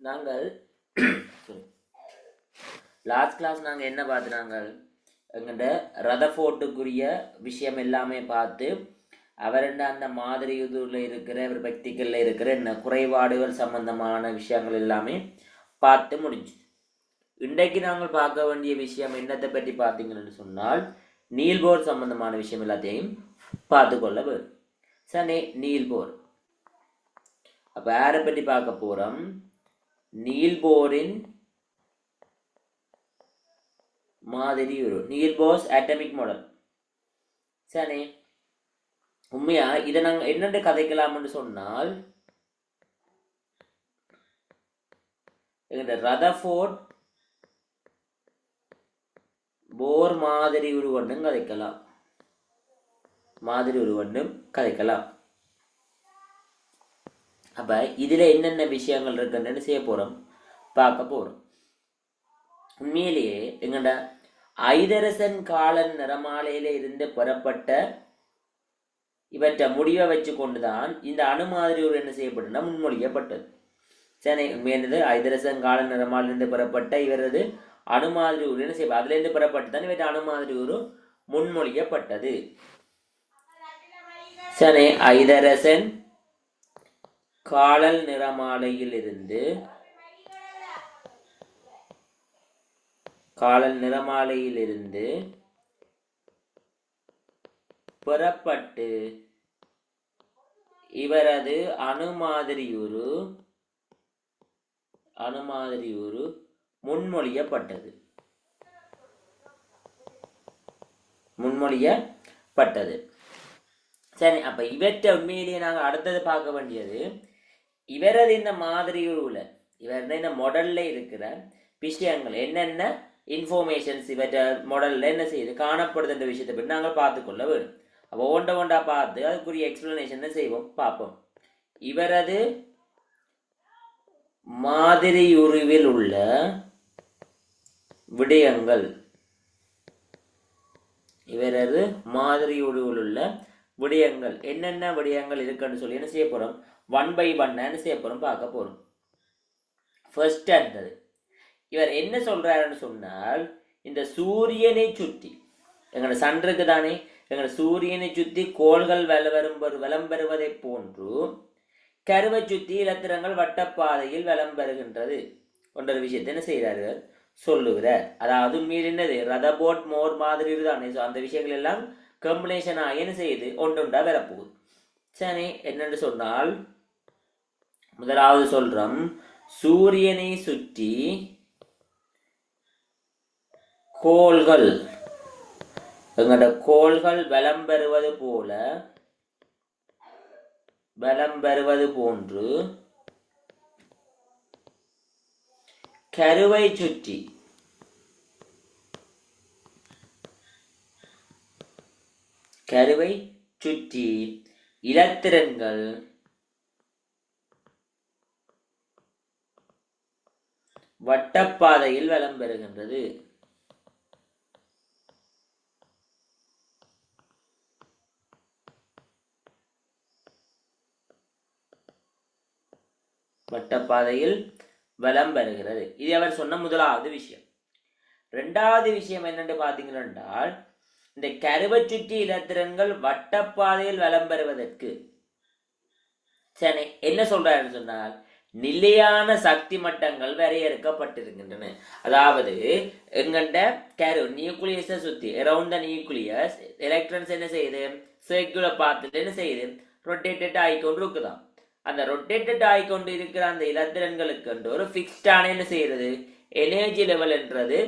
நாங்கள் last class நாங்கள் என்ன பார்த்து நாங்கள் எங்கள்கிட்ட ரதஃபோர்ட்டுக்குரிய விஷயம் எல்லாமே பார்த்து அவருண்ட அந்த மாதிரி இதில் இருக்கிற ஒரு பக்திகளில் இருக்கிற என்ன குறைபாடுகள் சம்பந்தமான விஷயங்கள் எல்லாமே பார்த்து முடிஞ்சு. இன்றைக்கு நாங்கள் பார்க்க வேண்டிய விஷயம் என்னத்தை பற்றி பார்த்தீங்கன்னு சொன்னால் நீல்போர் சம்பந்தமான விஷயம் எல்லாத்தையும் பார்த்து கொள்ள வேண்டும். சரி, நீல்போர் அப்போ யாரை பற்றி பார்க்க போகிறோம்? நீல்போரின் மாதிரி ஒரு நீல்போர்ஸ் அட்டமிக் மாடல். சரி, உண்மையா இதை நாங்கள் என்னென்று கதைக்கலாம்னு சொன்னால் ரதர்ஃபோர்ட் போர் மாதிரி உருவண்டும் கதைக்கலாம், மாதிரி உருவண்டும் கதைக்கலாம். அப்ப இதுல என்னென்ன விஷயங்கள் இருக்குன்னு செய்ய போறோம், பார்க்க போறோம். உண்மையிலேயே எங்கட ஐதரசன் காலன் நிறமாலையில இருந்து பெறப்பட்ட இவற்றை முடிவை வச்சு கொண்டுதான் இந்த அணு மாதிரி ஒரு என்ன செய்யப்பட்டதுன்னா முன்மொழியப்பட்டது. சரி, உண்மையானது ஐதரசன் காலன் நிறமாலிருந்து பெறப்பட்ட இவரது அணு மாதிரி ஒரு என்ன செய்ய அதுல இருந்து பெறப்பட்டுதான் இவற்றை அணு மாதிரி ஒரு முன்மொழியப்பட்டது. சரி, ஐதரசன் காலல் நிறமாலையில் இருந்து பெறப்பட்டு இவரது அணு மாதிரி ஒரு முன்மொழியப்பட்டது. சரி, அப்ப இவற்றை உண்மையிலேயே நாங்கள் அடுத்தது பார்க்க வேண்டியது இவரது இந்த மாதிரி உருவுல இவரது இந்த மாடல்ல இருக்கிற விஷயங்கள் என்னென்ன இன்ஃபர்மேஷன்ஸ் இவற்ற மாடல்ல என்ன செய்யுது காணப்படுதுன்ற விஷயத்தை பற்றி நாங்கள் பார்த்துக்கொள்ள வேண்டும். அப்போ ஒண்டா பார்த்து அதுக்குரிய எக்ஸ்பிளனேஷன் செய்வோம், பார்ப்போம். இவரது மாதிரி உருவில் உள்ள விடயங்கள் என்னென்ன விடயங்கள் இருக்குன்னு சொல்லி என்ன செய்ய போறோம், 1 by 1 செய்ய போறோம், பார்க்க போறோம். ஃபர்ஸ்ட் அடுத்தது இவர் என்ன சொல்றாருன்னு சொன்னால் இந்த சூரியனை சுற்றி எங்களோட சன் இருக்கு தானே, எங்களோட சூரியனை சுற்றி கோள்கள் வலம் பெறுவதை போன்று கருவை சுற்றி இலத்திரங்கள் வட்டப்பாதையில் வலம் பெறுகின்றது என்ற விஷயத்தை என்ன செய்யறாரு சொல்லுகிறார். அதாவது மீறி என்னது ரதபோட் மோர் மாதிரி தானே, அந்த விஷயங்கள் எல்லாம் கம்பினேஷன் ஆகி என்ன செய்யுது ஒன்றொன்றா வரப்போகுது. சரி, என்னென்று சொன்னால் முதலாவது சொல்றோம் சூரியனை சுற்றி கோள்கள் எங்கட கோள்கள் வலம் பெறுவது போன்று கருவை சுற்றி இலத்திரன்கள் வட்டப்பாதையில் வலம் பெறுகின்றது. வட்டப்பாதையில் வலம் பெறுகிறது. இது அவர் சொன்ன முதலாவது விஷயம். இரண்டாவது விஷயம் என்னென்று பார்த்தீங்கன்னா இந்த கருவை சுற்றி இலத்திரன்கள் வட்டப்பாதையில் வலம் பெறுவதற்கு சரி என்ன சொல்றாருன்னு சொன்னால் நிலையான சக்தி மட்டங்கள் வரையறுக்கப்பட்டிருக்கின்றன. அதாவது எங்கண்ட நியூக்ளியஸை சுத்தி அரௌண்ட் த நியூக்ளியஸ் எலக்ட்ரான்ஸ் என்ன செய்யுது சர்க்குலர் பாத்துல என்ன செய்யுது ரொட்டேட்டட் ஆகிக்கொண்டு இருக்குதான். அந்த ரொட்டேட்டட் ஆகிக்கொண்டு இருக்கிற அந்த இலத்திரன்களுக்கு ஒரு ஃபிக்ஸ்டான என்ன செய்யறது எனர்ஜி லெவல் என்றது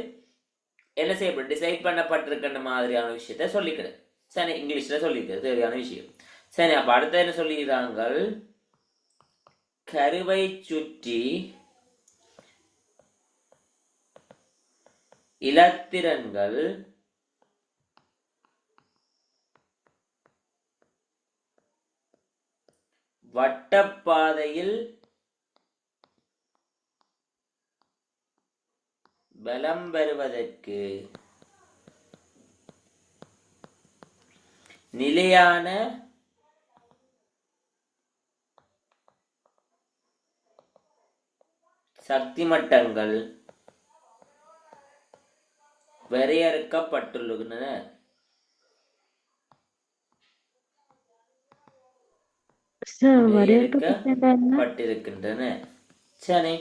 என்ன செய்யப்படும் டிசைட் பண்ணப்பட்டிருக்கின்ற மாதிரியான விஷயத்த சொல்லிக்கிறது. சரி, இங்கிலீஷ்ல சொல்லிக்கிறது தேவையான விஷயம். சரி, அப்ப அடுத்த என்ன சொல்லிக்கிறாங்க கருவை சுற்றி இலத்திரன்கள் வட்டப்பாதையில் பலம் பெறுவதற்கு நிலையான சக்தி மட்டங்கள் வரையறுக்கப்பட்டுள்ளன. வரையறுக்கப்பட்டிருக்கின்றன. சரி,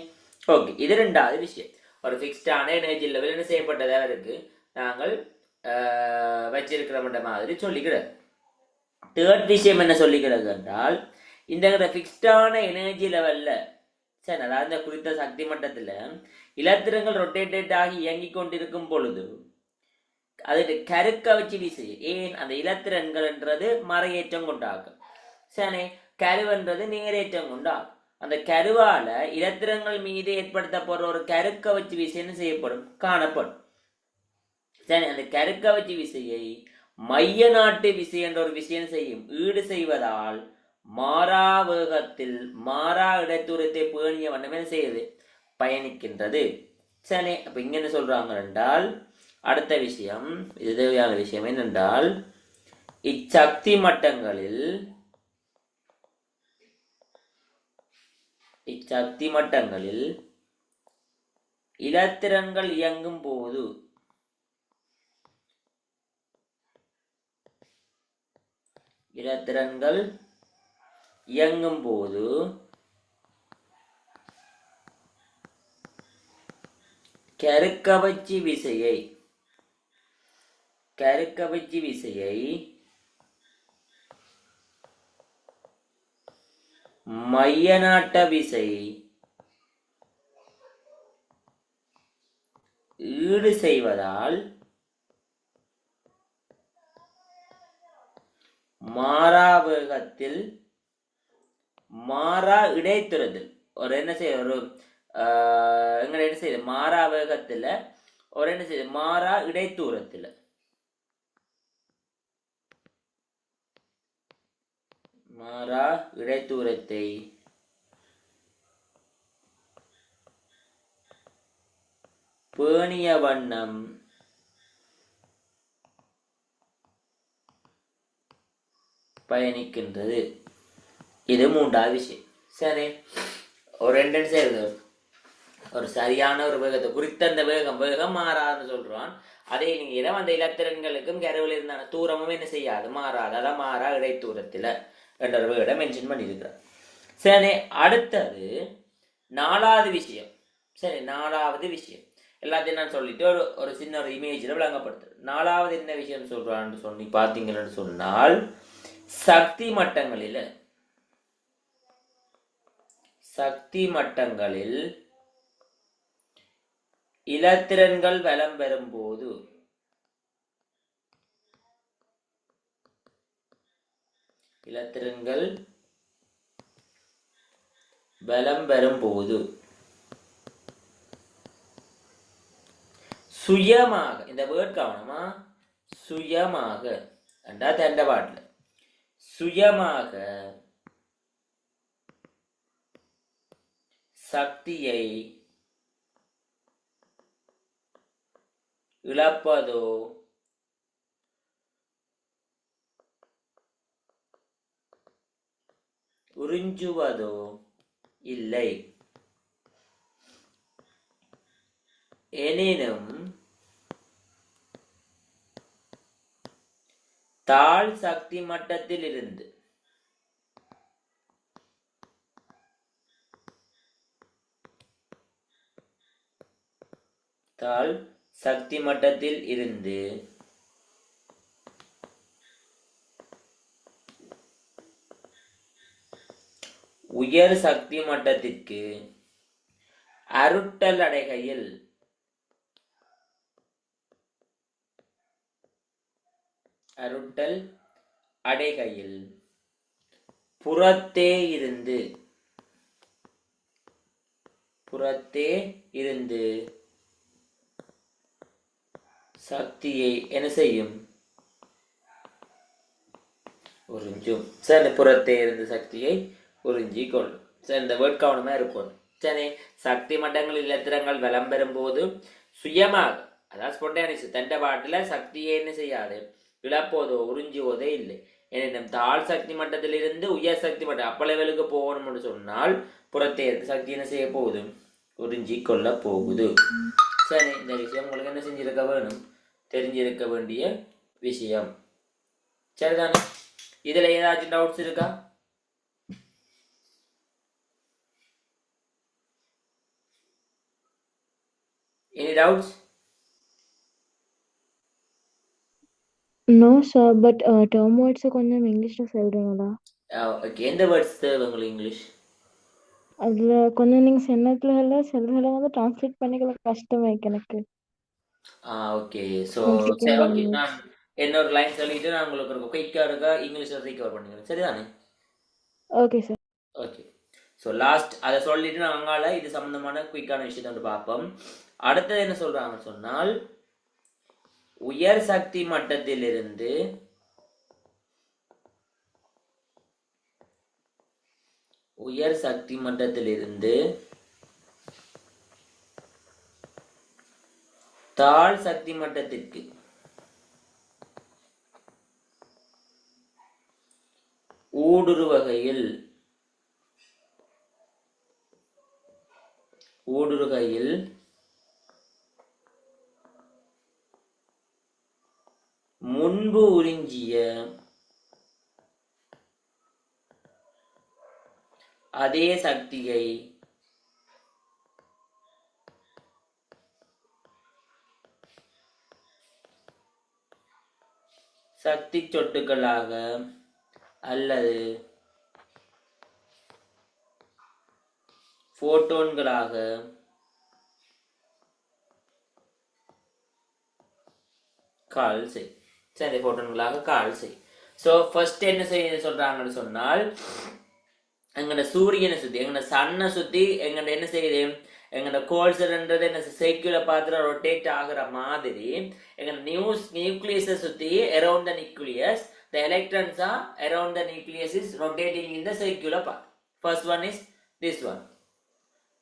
ஓகே. இது ரெண்டாவது விஷயம். ஒரு ஃபிக்ஸ்டான எனர்ஜி லெவல் என்ன செய்யப்பட்டதா இருக்கு, நாங்கள் வச்சிருக்கிற மாதிரி சொல்லிக்கிறது. தேர்ட் விஷயம் என்ன சொல்லிக்கிறது என்றால், இந்த ஃபிக்ஸ்டான எனர்ஜி லெவல்ல, சரி, அதாவது இந்த குறித்த சக்தி மட்டத்துல இலத்திரங்கள் ரொட்டேட்டட் ஆகி இயங்கிக் கொண்டிருக்கும் பொழுது அதுக்கு கருக்க வச்சு வீசு. ஏன், அந்த இலத்திரன்கள் என்றது மறையேற்றம் கொண்டாகும். சரி, கருவன்றது நேரேற்றம் கொண்டாகும். அந்த கருவால இலத்திரங்கள் மீது ஏற்படுத்தப்படுற ஒரு கருக்க வச்சு விசை என்ன செய்யப்படும், காணப்படும். சரி, அந்த கருக்க வச்சு விசையை மைய நாட்டு விசை என்ற ஒரு விஷயம் செய்யும் ஈடு செய்வதால் மாறா வேகத்தில் மாறா இடைத்தூரத்தை பேணிய வண்ணம் என்ன செய்யுது, பயணிக்கின்றது. சரி, அப்ப இங்க என்ன சொல்றாங்க என்றால், அடுத்த விஷயம், இது தேவையான விஷயம் என்னென்றால், இச்சக்தி மட்டங்களில் இலத்திரன்கள் இயங்கும் போது கருக்கவச்சி விசையை மைய நாட்ட விசை ஈடு செய்வதால் மாறா வேகத்தில் மாறா இடைத்துறதில் ஒரு என்ன செய்ய ஒரு எங்களை என்ன செய்யுது, மாறா வேகத்துல ஒரு என்ன செய்யுது, மாறா இடைத்தூரத்துல மாறா இடைத்தூரத்தை பேணிய வண்ணம் பயணிக்கின்றது. இது மூன்றாவது விஷயம். சரி, ஒரு ரெண்டு செய்யுது, ஒரு சரியான ஒரு வேகத்தை குறித்த அந்த வேகம் மாறாதுன்னு சொல்றான். அதே நீங்க இடம் அந்த இலத்திரன்களுக்கும் கருவில் இருந்தான தூரமும் என்ன செய்யாது, மாறாது. அதான் மாறா இடைத்தூரத்துல என்ற ஒரு வேர்டை மென்ஷன் பண்ணியிருக்கிறார். சரி, அடுத்தது நாலாவது விஷயம். சரி, நாலாவது விஷயம் எல்லாத்தையும் நான் சொல்லிட்டு ஒரு சின்ன ஒரு இமேஜில் விளங்கப்படுத்து. நாலாவது என்ன விஷயம் சொல்றான்னு சொல்லி பார்த்தீங்கன்னு சொன்னால், சக்தி மட்டங்களில் இலத்திரன்கள் வலம் பெறும்போது சுயமாக, இந்த வேர்ட் கவனமா, சுயமாக என்றா தண்டபாட்டில் சுயமாக சக்தியை இழப்பதோ உறிஞ்சுவதோ இல்லை. எனினும் தாழ் சக்தி மட்டத்தில் இருந்து உயர் சக்தி மட்டத்திற்கு அருட்டல் அடைகையில் புறத்தே இருந்து சக்தியை என்ன செய்யும், உறிஞ்சும். சரி, புறத்தே இருந்து சக்தியை உறிஞ்சி கொள்ளும். சரி, இந்த வேர்ட் கவனமா இருக்கும். சரி, சக்தி மட்டங்கள் இலத்திரங்கள் வலம் பெறும் போது சுயமாக, அதாவது ஸ்பான்டேனியஸ் தண்டபாட்டில சக்தியை என்ன செய்யாது, இழப்போதோ உறிஞ்சுவதோ இல்லை. எனினும் தாழ் சக்தி மட்டத்திலிருந்து உயர் சக்தி மட்டம் அப்ப லெவலுக்கு போகணும்னு சொன்னால் புறத்தே இருந்து சக்தி என்ன செய்ய போகுது, உறிஞ்சி கொள்ள போகுது. சரி, இந்த விஷயம் உங்களுக்கு என்ன செஞ்சிருக்க வேணும், தெரிஞ்சிருக்க வேண்டிய விஷயம். சரிதானே? இதுல ஏதாச்சும் டவுட்ஸ் இருக்கா? Any doubts? No sir, but term words கொஞ்சம் இங்கிலீஷ்ல சொல்றீங்களா? ஓகே, எந்த வேர்ட்ஸ் தேவை உங்களுக்கு இங்கிலீஷ்? அதுல கொஞ்சம் நீங்க சிலதுல வந்து டிரான்ஸ்லேட் பண்ணிக்கல கஷ்டமா இருக்கு எனக்கு. ஓகே. ஸோ சரி, Complicated ஓகே, words. நான் இன்னொரு லைன் சொல்லிட்டு நான் உங்களுக்கு ஒரு குயிக்காக இருக்கா இங்கிலீஷில் ரீகவர் பண்ணிக்கிறேன். சரிதானே? Okay sir. Okay. So last அதை சொல்லிட்டு நான் அங்கால இது சம்பந்தமான குயிக்கான விஷயத்தை வந்து பார்ப்போம். அடுத்தது என்ன சொல்றாங்கன்னு சொன்னால், உயர் சக்தி மட்டத்திலிருந்து தாழ் சக்தி மட்டத்திற்கு ஊடுருவகையில் முன்பு உறிஞ்சிய அதே சக்தியை சக்தி சொட்டுகளாக அல்லது போட்டோன்களாக கால் செய். சரி, போட்டோன்களாக கால் செய். ஸோ ஃபர்ஸ்ட் என்ன செய்ய சொல்றாங்கன்னு சொன்னால், எங்கட சூரியனை சுத்தி, எங்கட சன்னை சுத்தி எங்கட என்ன செய்யுது, எங்கட கோல்ஸ்ன்றது என்ன சைக்கிளை பார்த்துட்டு ரொட்டேட் ஆகுற மாதிரி எங்கட நியூக்ளியஸை சுத்தி around the nucleus the electrons are around the nucleus is rotating in the circular path. First one is this one.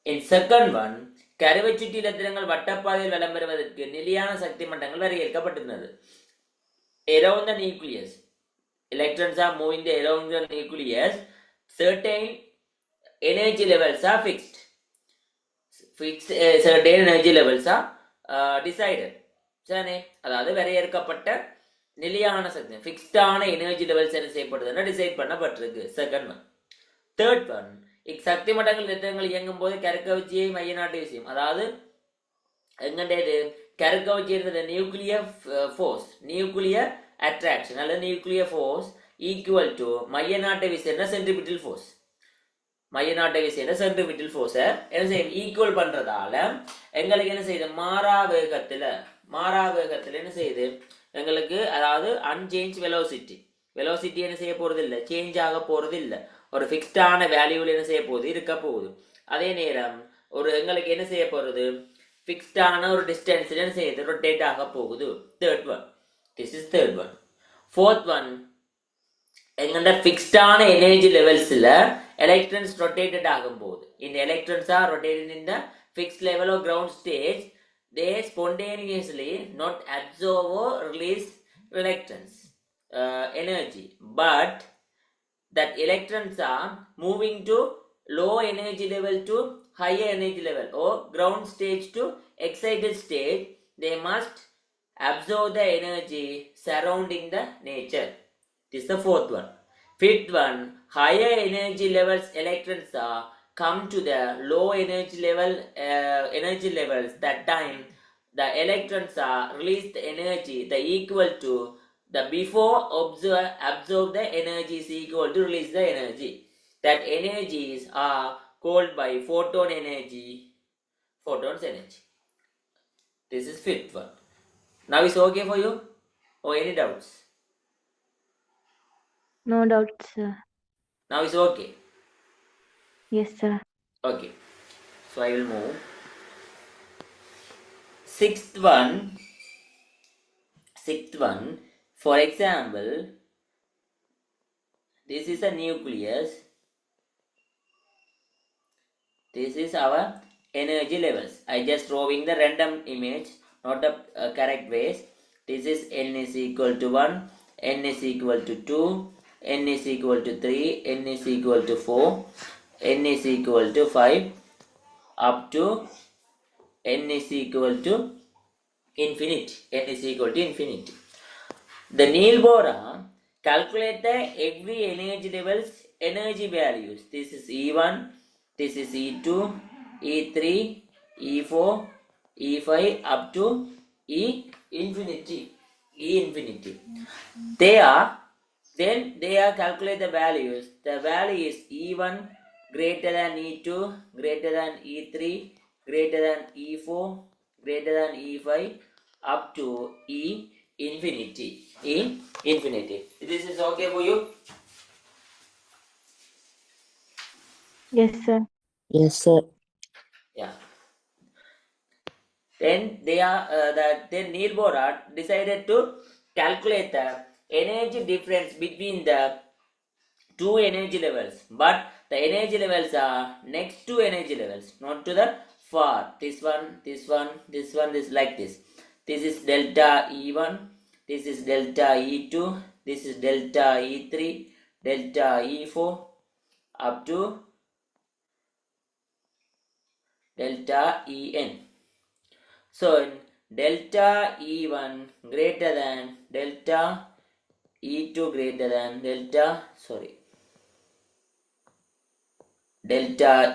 In second one, கருவச்சுட்டி இலத்திரங்கள் வட்டப்பாதையில் வலம் பெறுவதற்கு நிலையான சக்தி மட்டங்கள் வரையறுக்கப்பட்டுள்ளது. Around the nucleus, electrons are moving around the nucleus. Certain energy levels are fixed. Certain energy levels are decided. சரி, அதாவது வரையறுக்கப்பட்ட நிலையான சக்தி, ஃபிக்ஸ்டான energy levels என்ன செய்யப்படுதுன்னா decide பண்ணப்பட்டிருக்கு. Second one. தேர்ட் ஒன், இச்சக்தி மட்டங்கள் நிறுத்தங்கள் இயங்கும் போது கருக்கவச்சியை மைய நாட்டு விஷயம், அதாவது எங்கண்டது கருக்கவச்சி இருந்தது நியூக்ளியர் ஃபோர்ஸ், நியூக்ளியர் அட்ராக்ஷன் அல்லது நியூக்ளியர் ஃபோர்ஸ் ஈக்குவல் டு மைய நாட்டு விசைனா சென்ட்ரிபிட்டல் ஃபோர்ஸ். மைய நாட்டு விசைனா சென்ட்ரிபிட்டல் ஃபோர்ஸை என்ன செய்யும், ஈக்குவல் பண்றதால எங்களுக்கு என்ன செய்யுது, மாறா வேகத்துல என்ன செய்யுது எங்களுக்கு, அதாவது அன்சேஞ்ச் வெலோசிட்டி என்ன செய்ய போறது இல்லை, சேஞ்ச் ஆக போறது இல்லை, ஒரு ஃபிக்ஸ்டான வேல்யூல என்ன செய்ய போகுது, இருக்க போகுது. அதே நேரம் ஒரு எங்களுக்கு என்ன செய்ய போறது, ஃபிக்ஸ்டான ஒரு டிஸ்டன்ஸ்ல என்ன செய்யுது, ரொட்டேட் ஆக போகுது. Third one, this is third one. Fourth one, எங்கள்ட ஃபிக்ஸ்டான எனர்ஜி லெவல்ஸ்ல எலக்ட்ரான்ஸ் ரொட்டேட்டட் ஆகும் போது, இந்த electrons are rotated in the fixed level of ground stage, they spontaneously not absorb or release electrons energy, but that electrons are moving to low energy level to higher energy level or ground stage to excited stage, they must absorb the energy surrounding the nature. This is the fourth one. Fifth one, higher energy levels electrons are come to the low energy levels. That time the electrons are released energy the equal to the before absorb the energy is equal to release the energy. That energies are called by photons energy. This is fifth one. Now is okay for you or any doubts? No doubts sir. Now is okay? Yes sir. Okay, so I will move. Sixth one, for example, this is a nucleus, this is our energy levels. I just drawing the random image, not the correct ways. This is n is equal to 1, n is equal to 2, n is equal to 3, n is equal to 4, n is equal to 5, up to n is equal to infinity. N is equal to infinity. The Neil Bohr calculate the every energy levels energy values. This is E1, this is E2, E3, E4, E5 up to E infinity. E infinity. They are calculate the values. The value is E1 greater than E2, greater than E3, greater than E4, greater than E5 up to E infinity. E infinity. This is okay for you? Yes, sir. Yes, sir. Yeah. Then then Neil Bohr decided to calculate the energy difference between the two energy levels, but the energy levels are next to energy levels, not to the far. This one, this one, this one, this like this. This is delta E1, this is delta E2, this is delta E3, delta E4 up to delta En. So delta E1 greater than delta E2 greater than delta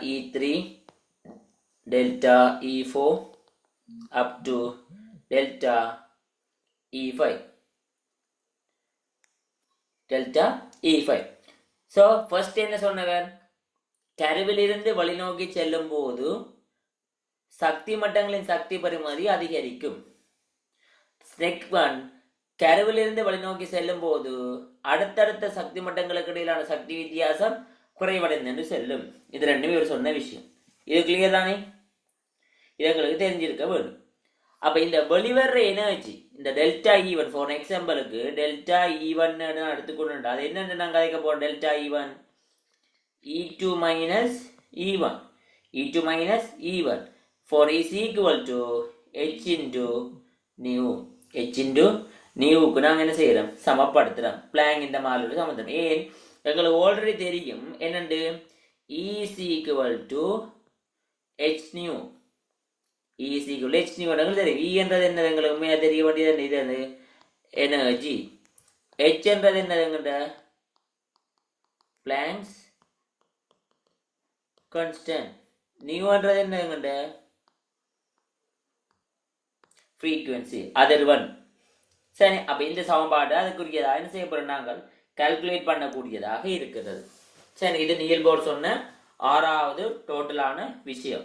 E3, delta E4 up to delta E5. Delta E5. So first என்ன சொன்னவர், கருவிலிருந்து வழிநோக்கி செல்லும் போது சக்தி மட்டங்களின் சக்தி பரிமாறி அதிகரிக்கும். Next one, கருவிலிருந்து வழிநோக்கி செல்லும் போது அடுத்தடுத்த சக்தி மட்டங்களுக்கு இடையிலான சக்தி வித்தியாசம் குறைவடைந்து செல்லும். இது ரெண்டுமே ஒரு சொன்ன விஷயம். இது கிளியர் தானே? இது எங்களுக்கு தெரிஞ்சிருக்க வேண்டும். அப்ப இந்த வெளிவர்ற எனர்ஜி இந்த டெல்டா E1 ஃபார் எக்ஸாம்பிளுக்கு டெல்டா E1 எடுத்துக்கொண்டு அது என்னன்னு நாங்கள் கதைக்க போறோம். Delta E1 E2 minus E1 E2 minus E1 for is equal to H into nu. H into நியூவுக்கு நாங்கள் என்ன செய்யறோம், சமப்படுத்துறோம். பிளாங் இந்த மாதிரி சமத்துறோம். ஏன், எங்களுக்கு ஆல்ரெடி தெரியும் என்னண்டு E is equal to H new. E is equal to H new தெரியும். E என்றது என்னது எங்களுக்கு உண்மையாக தெரிய வேண்டியது இது எனர்ஜி. H என்றது என்னது எங்கிட்ட பிளாங்க்ஸ் கான்ஸ்டன்ட். நியூ என்றது என்ன எங்கிட்ட ஃப்ரீக்வன்சி அதிர்வெண். சரி, அப்ப இந்த சமன்பாடு அதுக்குரியதாக என்ன செய்யப்படும், நாங்கள் கால்குலேட் பண்ணக்கூடியதாக இருக்கிறது. சரி, இது நீல் போர் சொன்ன ஆறாவது டோட்டலான விஷயம்.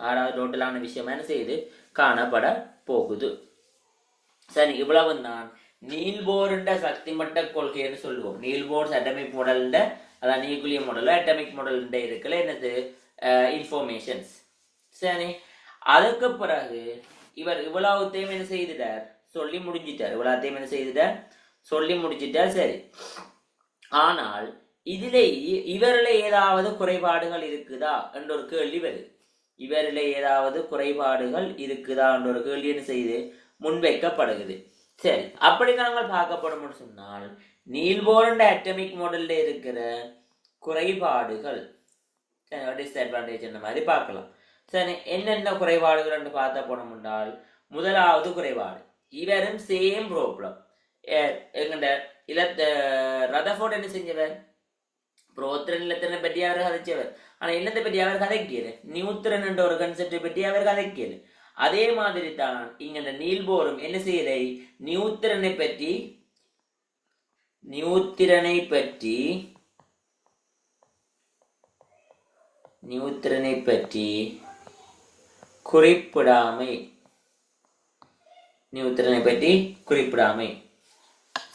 ஆறாவது டோட்டலான விஷயம் என்ன செய்யுது, காணப்பட போகுது. சரி, இவ்வளவு தான் நீல் போர்ண்ட சக்தி மட்ட கொள்கைன்னு சொல்லுவோம். நீல் போர்ஸ் அட்டமிக் மாடல், அதான் நியூக்ளியர் மாடல் அட்டமிக் மாடல் இருக்குல்ல என்னது இன்ஃபர்மேஷன்ஸ். சரி, அதுக்கு பிறகு இவர் இவ்வளவுத்தையும் என்ன செய்துட்டார், சொல்லி முடிஞ்சிட்டார். இவ்வளவுத்தையும் என்ன செய்துட்டார், சொல்லி முடிச்சிட்டார். சரி, ஆனால் இதிலே இவரில் ஏதாவது குறைபாடுகள் இருக்குதா என்ற ஒரு கேள்வி வருது. இவரில் ஏதாவது குறைபாடுகள் இருக்குதா என்ற ஒரு கேள்வி என்ன செய்து முன்வைக்கப்படுகிறது. சரி, அப்படி நாங்கள் பார்க்கப்படும் சொன்னால் நீல் போர்ண்ட அட்டமிக் மாடல்ல இருக்கிற குறைபாடுகள் டிஸ்அட்வான்டேஜ் இந்த மாதிரி பார்க்கலாம். சரி, என்னென்ன குறைபாடுகள் என்று பார்த்த போனோம் என்றால், முதலாவது குறைபாடு, இவரும் சேம் ப்ராப்ளம். எங்கண்ட ரதர்ஃபோர்ட் என்ன செஞ்சவர், புரோத்திரன் இலத்திரனை பற்றி அவர் கதைச்சவர். ஆனா என்னத்தை பற்றி அவர் கதைக்கல, நியூத்திரன் என்ற ஒரு கன்செப்டை பற்றி அவர் கதைக்கல. அதே மாதிரி தான் இங்க நீல் போரும் என்ன செய்யலை, நியூத்திரனை பற்றி குறிப்பிடாமை.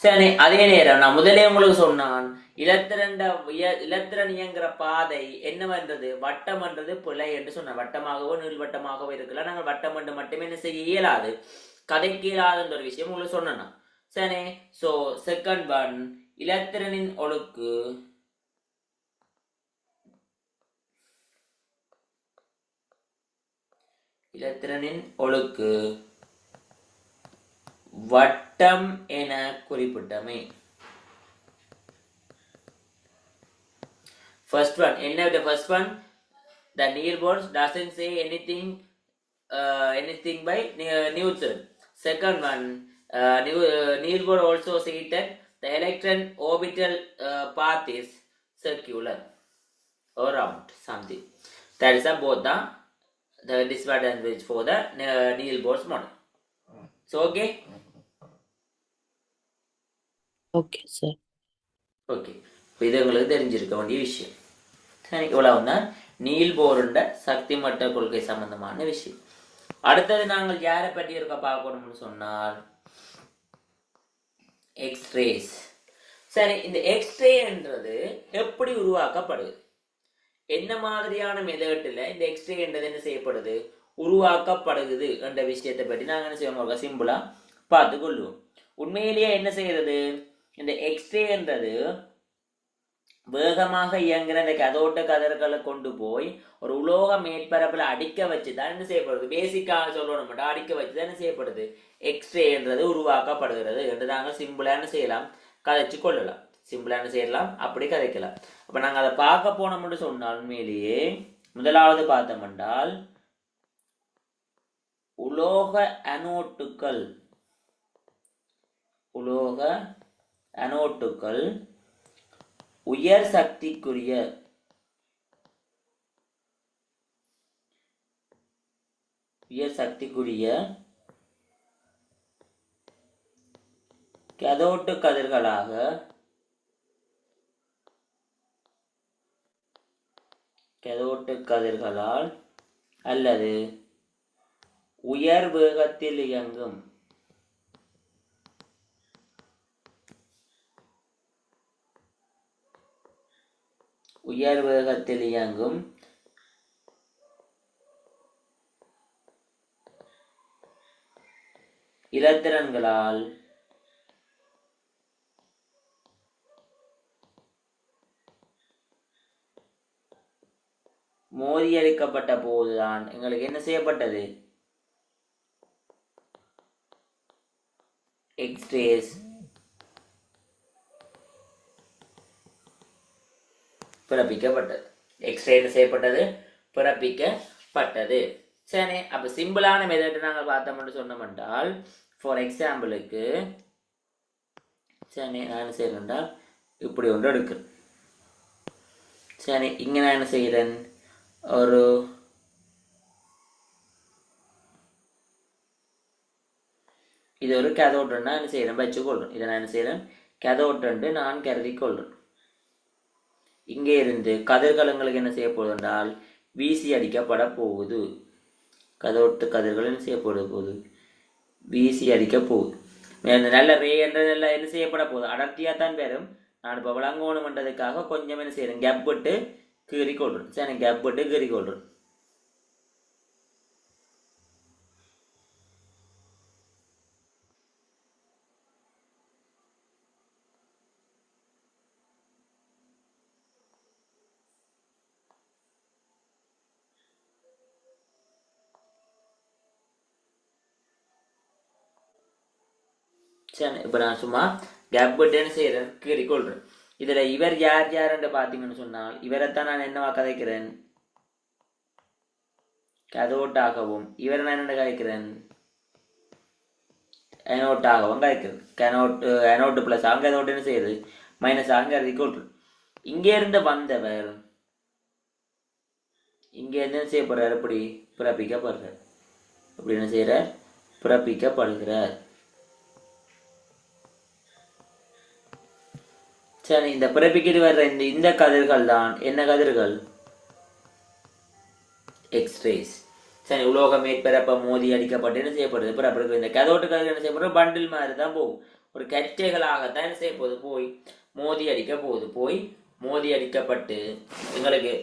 சரி, அதே நேரம் நான் முதலே உங்களுக்கு சொன்னான், இலத்திரன் இயங்குற பாதை என்னவென்றது வட்டம் என்றது பிழை என்று சொன்ன. வட்டமாகவோ நீள்வட்டமாகவோ இருக்கலாம். நாங்கள் வட்டம் என்று மட்டுமே என்ன செய்ய இயலாது, கதைக்கு இயலாதுன்ற ஒரு விஷயம் உங்களுக்கு சொன்னா. சரி, சோ செகண்ட் ஒன், இலத்திரனின் ஒழுக்கு வட்டம் என குறிப்பிட்டமை. ஃபர்ஸ்ட் ஒன் என்ன, first one The Niels doesn't say anything by neutral. Second one, Niels Bohr also said that the electron orbital path is circular or round something. That is both the disadvantage for the Niels Bohr's model. So okay. Okay sir. Okay, இப்போ இது உங்களுக்கு தெரிஞ்சிருக்க வேண்டிய விஷயம். சரி, இவ்வளவுதான் Neil போருண்ட சக்தி மட்ட கொள்கை சம்பந்தமான விஷயம். அடுத்தது நாங்கள் யாரை பற்றி இருக்க பார்க்கணும்னு சொன்னால் எக்ஸ்ரேஸ். சரி, இந்த எக்ஸ்ரேன்றது எப்படி உருவாக்கப்படுது, என்ன மாதிரியான மெதட்டில் இந்த எக்ஸ்ரேன்றது என்ன செய்யப்படுது, உருவாக்கப்படுது என்ற விஷயத்தை பற்றி நாங்கள் என்ன செய்வோம், சிம்பிளா பார்த்து கொள்வோம். உண்மையிலேயே என்ன செய்யறது, இந்த எக்ஸ்ரேன்றது வேகமாக இயங்குற இந்த கதோட்ட கதிர்களை கொண்டு போய் ஒரு உலோக மேற்பரப்புல அடிக்க வச்சுதான் என்ன செய்யப்படுது, பேசிக்காக சொல்லணும் மட்டும் அடிக்க வச்சுதான் என்ன செய்யப்படுது, எக்ஸ்ரேன்றது உருவாக்கப்படுகிறது என்று நாங்கள் சிம்பிளா என்ன செய்யலாம், கதைச்சு கொள்ளலாம். சிம்பிளா என்ன செய்யலாம், அப்படி கதைக்கலாம். அப்ப நாங்க அதை பார்க்க போனோம்னு சொன்னால் உண்மையிலேயே முதலாவது பார்த்தோம் என்றால் உலோக அனோட்டுகள் உயர் சக்திக்குரிய கதோட்டு கதிர்களாக கதிர்களால் அல்லது உயர் வேகத்தில் இயங்கும் இலத்திரன்களால் மோதியடிக்கப்பட்ட போதுதான் எங்களுக்கு என்ன செய்யப்பட்டது, எக்ஸ்ரேஸ் பிறப்பிக்கப்பட்டது. எக்ஸ்ரே என்ன செய்யப்பட்டது, பிறப்பிக்கப்பட்டது. சரி, அப்ப சிம்பிளான மெத்தட் நாங்கள் பார்த்தோம்னு சொன்னோம் என்றால், ஃபார் எக்ஸாம்பிளுக்கு சரி நான் என்ன செய்யறேன்டா, இப்படி ஒன்று எடுக்கிறேன். சரி, இங்க நான் என்ன செய்யறேன், ஒரு இது ஒரு கேதோட்னா என்ன செய்யறேன், வச்சுக்கொள்றேன். இதை நான் என்ன செய்யறேன், கேதோட்டு நான் கருதி கொள்றேன். இங்கே இருந்து கதிர்களுங்களுக்கு என்ன செய்ய போகுது என்றால் வீசி அடிக்கப்பட போகுது. கதோட்டு கதிர்கள் என்ன செய்யப்பட போகுது, வீசி அடிக்க போகுது. நல்ல ரே என்ற நல்ல என்ன செய்யப்பட போகுது, அடர்த்தியா தான் பெறும். நான் இப்போ விளங்கணும் என்றதுக்காக கொஞ்சம் என்ன செய்யறேன், கேப் விட்டு கீறி கொள்றேன். சரி, கேப் விட்டு கீறி கொள்றேன். சரி, இப்போ நான் சும்மா கேப் விட்டு செய்யறேன், கீறி கொள்றேன். இதுல இவர் யாருன்னு பாத்தீங்கன்னு சொன்னால் இவரைத்தான் நான் என்னவா கதைக்கிறேன், கதோட்டாகவும், இவரை நான் என்ன கதைக்கிறேன், அனோட்டாகவும் கதைக்கிறேன். அனோட்டு பிளஸ் அங்க அதோட்டு என்ன செய்யுது, மைனஸ் அங்க எழுதி கொள்றேன். இங்கே இருந்து வந்தவர் இங்க என்ன செய்யப்படுறார், எப்படி பிறப்பிக்கப்படுறார், அப்படி என்ன செய்யறார், பிறப்பிக்கப்படுகிறார். சரி, இந்த பிறப்பிக்கிட்டு வர்ற இந்த கதிர்கள் தான் என்ன கதிர்கள், எக்ஸ்ரேஸ். சரி, உலோக மேற்பரப்ப மோதி அடிக்கப்பட்டு என்ன செய்யப்படுது, பிறப்பிற்கு இந்த கதோட்டு கதிர்கள் என்ன செய்யப்படுறது, பண்டில் மாதிரி தான் போகும். ஒரு கற்றைகளாகத்தான் என்ன செய்ய போகுது, போய் மோதி அடிக்க போகுது. போய் மோதி அடிக்கப்பட்டு எங்களுக்கு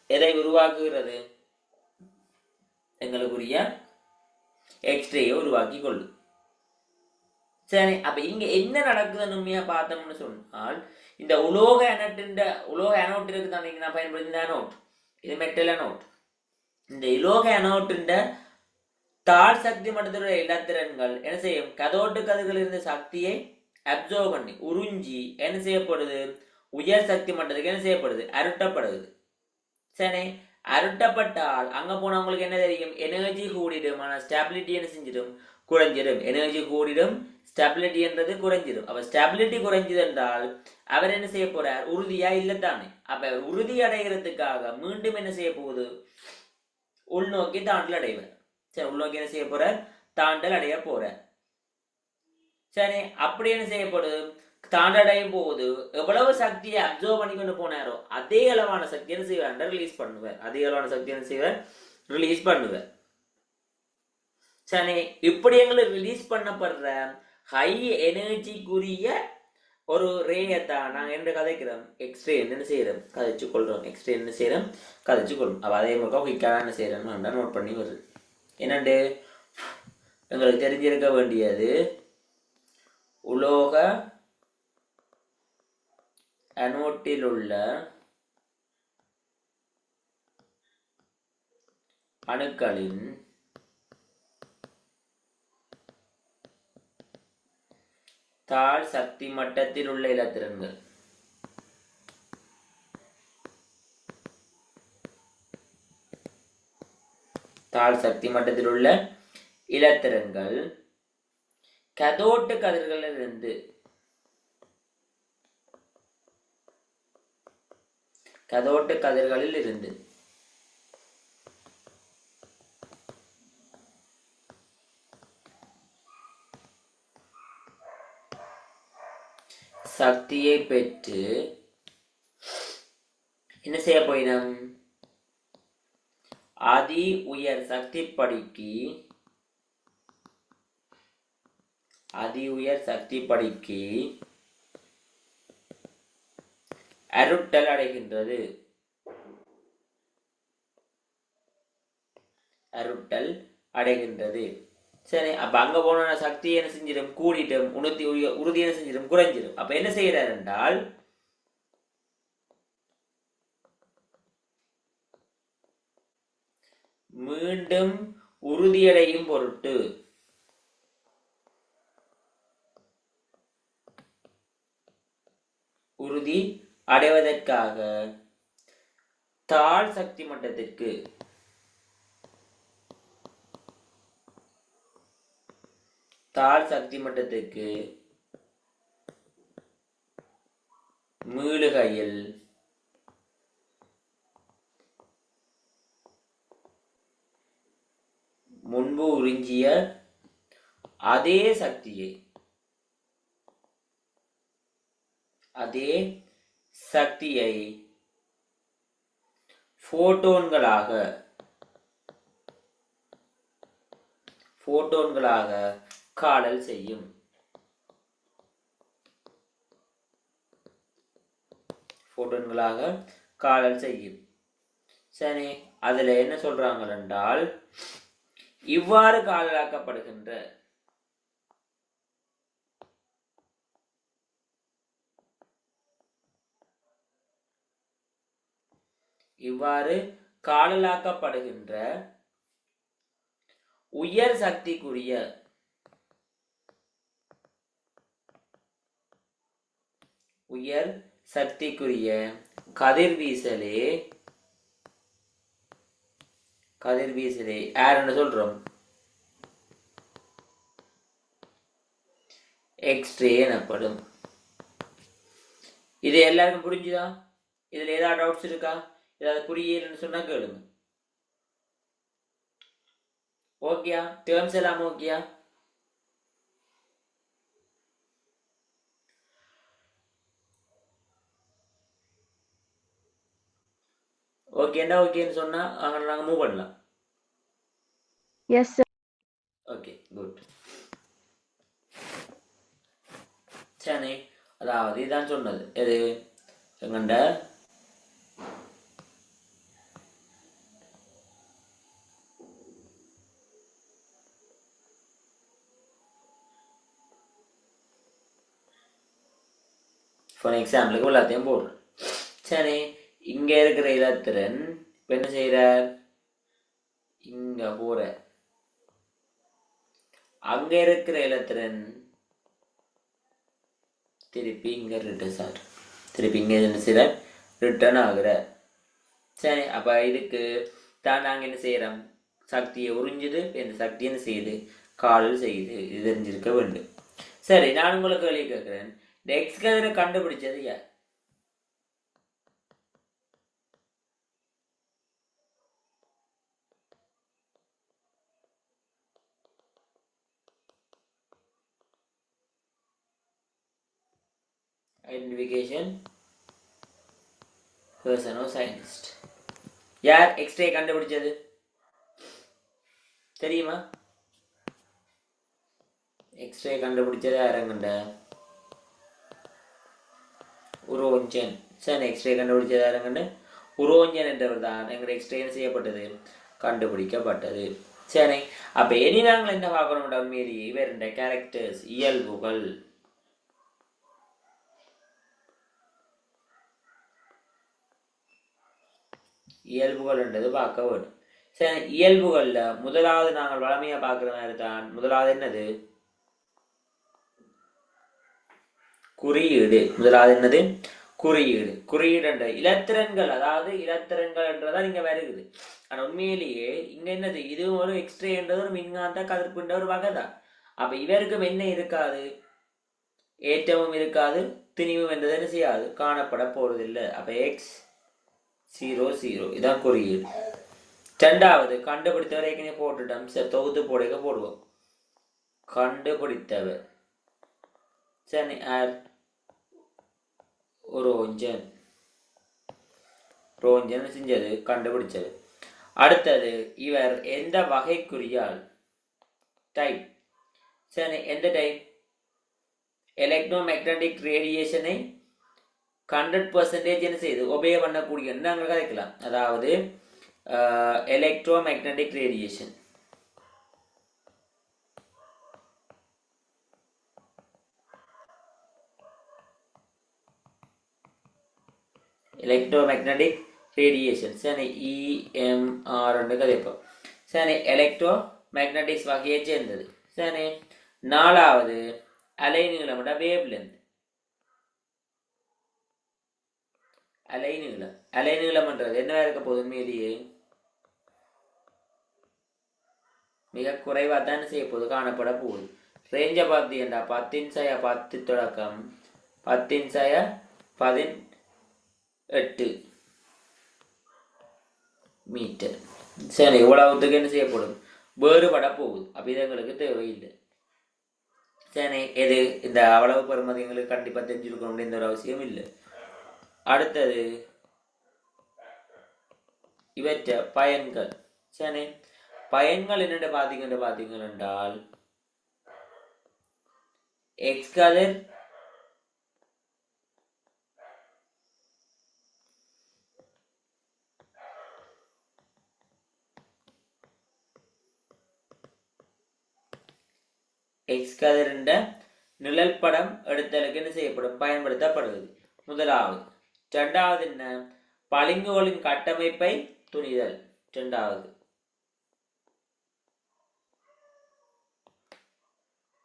எதை உருவாக்குகிறது, எங்களுக்குரிய எக்ஸ்ரேயை உருவாக்கி கொள்ளு. சரி, அப்ப இங்க என்ன நடக்குதுன்னு உண்மையா பார்த்தோம்னு சொன்னால், இந்த உலோக அனோட் இருக்கு தான் நான் பயன்படுத்தி அனோட், இது மெட்டல் அனோட். இந்த உலோக அனோட்டின் தாழ் சக்தி மட்டத்துடைய இலத்திரன்கள் என்ன செய்யும், கதோட்டு கதிர்கள் இருந்த சக்தியை அப்சர்வ் பண்ணி உறிஞ்சி என்ன செய்யப்படுது, உயர் சக்தி மட்டத்துக்கு என்ன செய்யப்படுது, அருட்டப்படுது. சரி, அருட்டப்பட்டால் அங்க போனவங்களுக்கு என்ன தெரியும், எனர்ஜி கூடிடும், ஆனா ஸ்டெபிலிட்டி என்ன செஞ்சிடும், குறைஞ்சிடும். எனர்ஜி கூடிடும், ஸ்டெபிலிட்டி என்றது குறைஞ்சிடும். அப்ப ஸ்டெபிலிட்டி குறைஞ்சது என்றால் அவர் என்ன செய்ய போறார், உறுதியா இல்லத்தானே. அப்ப உறுதி அடைகிறதுக்காக மீண்டும் என்ன செய்ய போகுது, உள்நோக்கி தாண்டல் அடைவர். சரி, உள்நோக்கி என்ன செய்ய போற, தாண்டல் அடைய போற. சரி, அப்படி என்ன செய்யப்படுது, தாண்டடையும் போது எவ்வளவு சக்தியை அப்சர்வ் பண்ணி கொண்டு போனாரோ அதே அளவான சக்தி என்ன செய்வார், ரிலீஸ் பண்ணுவார். அதே அளவான சக்தி என்ன செய்வார், ரிலீஸ் பண்ணுவார். சரி, இப்படி எங்களுக்கு ரிலீஸ் பண்ணப்படுற ஹை எனர்ஜிக்குரிய ஒரு ரேயத்தான் நாங்க என்ன கதைக்கிறோம், எக்ஸ்ரே என்ன செய்யறோம், கதைச்சு கொள்றோம். எக்ஸ்ரே என்ன செய்யறோம், கதைச்சு கொள்றோம். அப்ப அதே மாதிரி குயிக்காக என்ன செய்யறோம், நோட் பண்ணி வருது. என்னண்டு எங்களுக்கு தெரிஞ்சிருக்க வேண்டியது, உலோக அனோட்டில் உள்ள அணுக்களின் தாழ் சக்தி மட்டத்தில் உள்ள இலத்திரன்கள் தாழ் சக்தி மட்டத்தில் உள்ள இலத்திரன்கள் கதோட்டு கதிர்களிலிருந்து கதோட்டு கதிர்களில் இருந்து சக்தியை பெற்று என்ன செய்ய போயினோம், அதி உயர் சக்தி படிக்கு அருட்டல் அடைகின்றது. சரி, அப்ப அங்க போன சக்தி என்ன செஞ்சிடும், கூடிட்டும், உறுதி என்ன செஞ்சிடும், குறைஞ்சிடும். அப்ப என்ன செய்யறார் என்றால், மீண்டும் உறுதியடையும் பொருட்டு உறுதி அடைவதற்காக தாழ் சக்தி மட்டத்திற்கு மீளுகையில் முன்பு உறிஞ்சிய அதே சக்தியை போட்டோன்களாக காணல் செய்யும். சரி, அதுல என்ன சொல்றாங்க என்றால், இவ்வாறு காணலாக்கப்படுகின்ற உயர் சக்திக்குரிய கதிர்வீசலே யாருன்னு சொல்றோம், எக்ஸ்ரே எனப்படும். இது எல்லாருக்கும் புரிஞ்சுதா? இதுல ஏதாவது டவுட்ஸ் இருக்கா? ஏதாவது புரியலன்னு சொன்னா கேளுங்க. ஓகேயா? டேர்ம்ஸ் எல்லாம் ஓகேயா? ஓகேன்னு சொன்னா நாங்க மூவ் பண்ணலாம். Yes sir. Okay, good. சரி, அதாவது இதான் சொன்னது எது, எங்கண்ட ஃபார் எக்ஸாம்பிளுக்கு எல்லாத்தையும் போடுறேன். சரி, இங்க இருக்கிற இலத்திரன் இப்ப என்ன செய்யறார், இங்க போற, அங்க இருக்கிற இலத்திரன் திருப்பி இங்க ரிட்டர்ன் ஆகுற. சரி, அப்ப இதுக்கு தான் நாங்க என்ன செய்யறோம், சக்தியை உறிஞ்சுது, இந்த சக்தி என்ன செய்யுது, காலில் செய்யுது. இது தெரிஞ்சிருக்க வேண்டும். சரி, நான் உங்களுக்கு கேள்வி கேட்கிறேன். இந்த எக்ஸ் கதிரை கண்டுபிடிச்சது யார்? Identification person or scientist. யார் எக்ஸ்ரே கண்டுபிடிச்சது தெரியுமா? எக்ஸ்ரே கண்டுபிடிச்சது யாரங்கண்ட? உரோஞ்சன். சரி, எக்ஸ்ரே கண்டுபிடிச்சது யாரங்கண்ட? உரோஞ்சன் என்றவர் தான் எங்களுடைய எக்ஸ்ரே செய்யப்பட்டது, கண்டுபிடிக்கப்பட்டது. சரி, அப்ப இனி நாங்கள் என்ன பார்க்கணும் மீறி இவருடைய கேரக்டர்ஸ், இயல்புகள். இயல்புகள் என்றது பார்க்க வேண்டும். சரி, இயல்புகள்ல முதலாவது நாங்கள் வளமையா பார்க்கிற மாதிரி தான். முதலாவது என்னது? குறியீடு. முதலாவது என்னது? குறியீடு. குறியீடு என்ற இலத்திரன்கள், அதாவது இலத்திரன்கள் என்றதான் இங்க வருகுது. ஆனா உண்மையிலேயே இங்க என்னது, இது ஒரு எக்ஸ்ரே என்றது ஒரு மின்காந்த கதிர்பிண்ட ஒரு வகை தான். அப்ப இவருக்கும் என்ன இருக்காது, ஏற்றமும் இருக்காது, திணிவும் என்றது என்ன செய்யாது, காணப்பட போறதில்லை. அப்ப எக்ஸ் 0 0 இதான் குறியீடு. ரெண்டாவது கண்டுபிடித்தவர் ஏற்கனவே போட்டுட்டோம். சரி, தொகுத்து போடுக போடுவோம். கண்டுபிடித்தவர் சரி யார்? ரோஞ்சன். ரோஞ்சன் செஞ்சது, கண்டுபிடிச்சது. அடுத்தது இவர் எந்த வகைக்குரியால்? டைப். சரி, எந்த டைப்? எலக்ட்ரோ மேக்னடிக் ரேடியேஷனை 100% என்ன செய்யுது, ஒபே பண்ணக்கூடிய நாங்கள் கதைக்கலாம். அதாவது electro magnetic radiation. Electro magnetic radiation சரி, EMR என்று கதைப்போம். சரி, எலக்ட்ரோ மேக்னடிக்ஸ் வகையை சேர்ந்தது. சரி, நாலாவது அலைநீளம், வேவ் லென்த். அலைநீளம். அலைநீளம் என்றது என்னவா இருக்க போகுது, மீதியே மிக குறைவா தான் செய்ய போகுது, காணப்பட போகுது. ரேஞ்சை பார்த்தீங்கன்னா 10 தொடக்கம் 10 மீட்டர். சரி, இவ்வளவுத்துக்கு என்ன செய்யப்படும், வேறுபட போகுது. அப்ப இது எங்களுக்கு தேவையில்லை. சரி, எது இந்த அவ்வளவு பெருமதி எங்களுக்கு கண்டிப்பா தெரிஞ்சிருக்கணும் எந்த ஒரு அவசியம் இல்லை. அடுத்தது இவற்ற பயன்கள். சரி, பயன்கள் என்னென்ன பார்த்தீங்க என்றால், எக்ஸ் கதிர் எக்ஸ் கதிரின் நிழல் படம் எடுத்தலுக்கு என்ன செய்யப்படும், பயன்படுத்தப்படுவது முதலாவது. இரண்டாவது என்ன, பளிங்குகளின் கட்டமைப்பை துணிதல். இரண்டாவது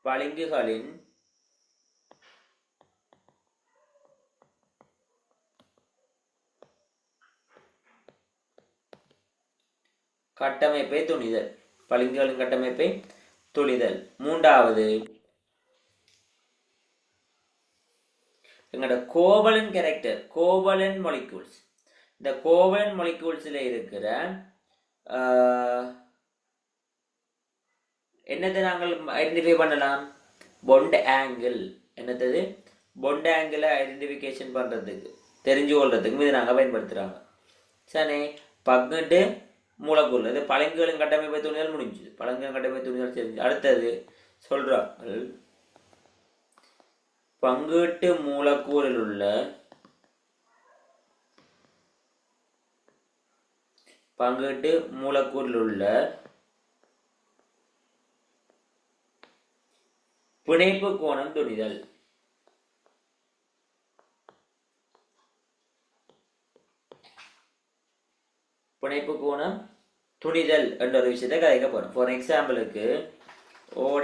பளிங்குகளின் கட்டமைப்பை துணிதல். பளிங்குகளின் கட்டமைப்பை துணிதல். மூன்றாவது எங்களோட கோவலன் கேரக்டர், கோவலன் மாலிக்யூல்ஸ். இந்த கோவலன் மாலிக்யூல்ஸ்ல இருக்கிற என்னத்தை நாங்கள் ஐடென்டிஃபை பண்ணலாம், பொண்ட் ஆங்கிள். என்னது, பொண்ட் ஆங்கிள் ஐடென்டிஃபிகேஷன் பண்றதுக்கு, தெரிஞ்சு கொள்றதுக்கு இது நாங்கள் பயன்படுத்துறாங்க. சரி, பங்கிட்டு மூலக்கூறு, இது பழங்குகளின் கட்டமைப்பை துணிதல் முடிஞ்சுது. பழங்குகளின் கட்டமைப்பை துணிதல் தெரிஞ்சு. அடுத்தது சொல்றாங்க, பங்கீட்டு மூலக்கூறில் உள்ள பிணைப்பு கோணம் துணிதல். பிணைப்பு கோணம் துணிதல் என்ற ஒரு விஷயத்தை கதைக்க போறோம். ஃபார் எக்ஸாம்பிளுக்கு O'H'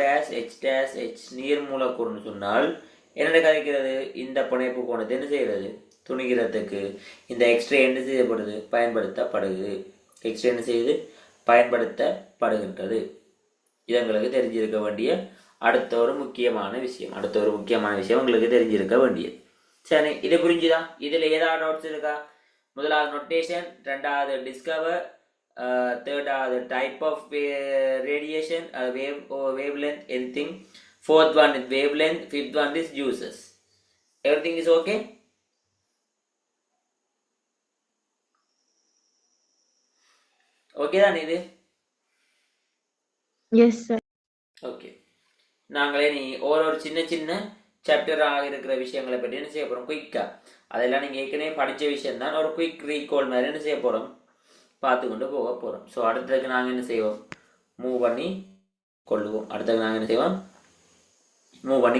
நீர் மூலக்கூறுன்னு சொன்னால் என்ன கதைக்கிறது, இந்த பிணைப்பு கோணத்தை என்ன செய்யறது, துணிகிறதுக்கு இந்த எக்ஸ்ரே என்ன செய்யப்படுது, பயன்படுத்தப்படுது. எக்ஸ்ரே என்ன செய்யுது, பயன்படுத்தப்படுகின்றது. இது எங்களுக்கு தெரிஞ்சிருக்க வேண்டிய அடுத்த ஒரு முக்கியமான விஷயம் உங்களுக்கு தெரிஞ்சிருக்க வேண்டியது. சரி, இது புரிஞ்சுதா? இதுல ஏதாவது நோட்ஸ் இருக்கா? முதலாவது நோட்டேஷன், ரெண்டாவது டிஸ்கவர், தேர்டாவது type of radiation, wavelength, anything. Fourth one is wavelength, fifth one is uses. Everything is okay? Okay தான் இது? Yes, sir. ஓகே, நாங்களே நீ ஒரு சின்ன சின்ன சாப்டராக இருக்கிற விஷயங்களை பற்றி என்ன செய்ய போகிறோம், குயிக்காக. அதெல்லாம் நீங்கள் ஏற்கனவே படித்த விஷயம் தான், ஒரு குயிக் ரீகால் மாதிரி என்ன செய்ய போகிறோம், பார்த்து கொண்டு போக போகிறோம். ஸோ அடுத்ததுக்கு நாங்கள் என்ன செய்வோம், மூவ் பண்ணி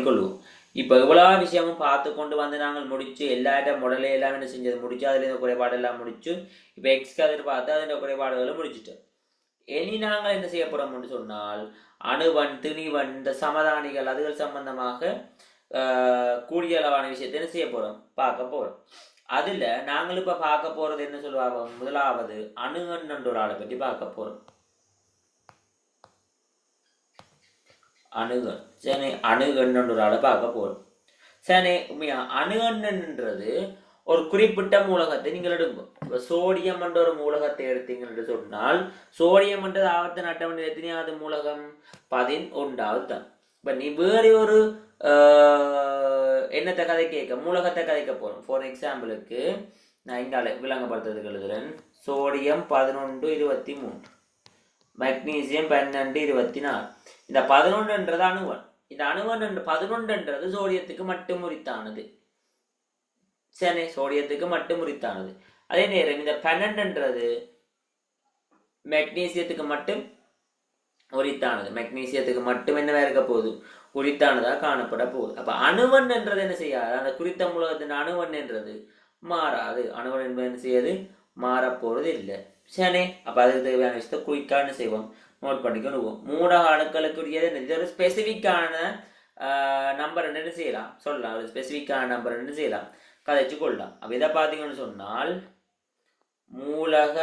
கொள்ளுவோம். இப்போ எவ்வளோ விஷயமும் பார்த்து கொண்டு வந்து நாங்கள் முடிச்சு எல்லா முடலை எல்லாம் என்ன செஞ்சது முடிச்சு, அதில் இந்த குறைபாடெல்லாம் முடிச்சு, இப்போ எக்ஸ்காதர் பார்த்து அதில் குறைபாடுகளை முடிச்சுட்டோம். இனி நாங்கள் என்ன செய்ய போகிறோம்னு சொன்னால், அணுவன், திணிவன், இந்த சமதானிகள் அதுகள் சம்பந்தமாக கூடிய அளவான விஷயத்தை என்ன செய்ய போகிறோம், பார்க்க போகிறோம். அதில் நாங்கள் இப்போ பார்க்க போகிறது என்ன சொல்லுவாங்க, முதலாவது அணுகன் என்ற ஒரு ஆளை பற்றி பார்க்க போகிறோம். அணுகன். சரி, அணுகன் என்ற ஒரு ஆளை பார்க்க போகிறோம். சரி, அணுகன்ன்றது ஒரு குறிப்பிட்ட மூலகத்தை நீங்கள் எடுக்கும். இப்போ சோடியம் என்ற ஒரு மூலகத்தை எடுத்தீங்கன்னு சொன்னால், சோடியம் என்றது ஆவர்த்தன அட்டவணையில் எத்தனையாவது மூலகம், 11வது தான். இப்போ நீ வேறு ஒரு என்னத்தை கதை கேட்க, மூலகத்தை கதைக்க போகிறோம். ஃபார் எக்ஸாம்பிளுக்கு நான் இங்கால விளங்கப்படுத்துறதுக்கு எழுதுறேன். Sodium 1123, magnesium 1224. இந்த 11ன்றது அணுவன். இந்த அணுவன் 11ன்றது சோடியத்துக்கு மட்டும் உரித்தானது. சரி, சோடியத்துக்கு மட்டும் உரித்தானது. அதே நேரம் இந்த 12ன்றது மெக்னீசியத்துக்கு மட்டும் உரித்தானது. மெக்னீசியத்துக்கு மட்டும் என்னவா இருக்க போகுது, உரித்தானதாக காணப்பட போகுது. அப்ப அணுவன் என்றது என்ன செய்யாது, அந்த குறித்த மூலகத்தின் அணுவன் என்றது மாறாது. அணுவன் என்பது என்ன செய்யாது, மாறப்போறது இல்லை. சரி, அப்ப அதுக்கு தேவையான விஷயத்தை குயிக்கான செய்வோம், நோட் பண்ணிக்கணும். மூலக அணுக்களுக்குரியது இது ஒரு ஸ்பெசிஃபிக்கான நம்பர் என்ன செய்யலாம், சொல்லலாம். ஒரு ஸ்பெசிஃபிக்கான நம்பர் என்ன செய்யலாம், கதைச்சு கொள்ளலாம். அப்ப இதை பார்த்தீங்கன்னு சொன்னால், மூலக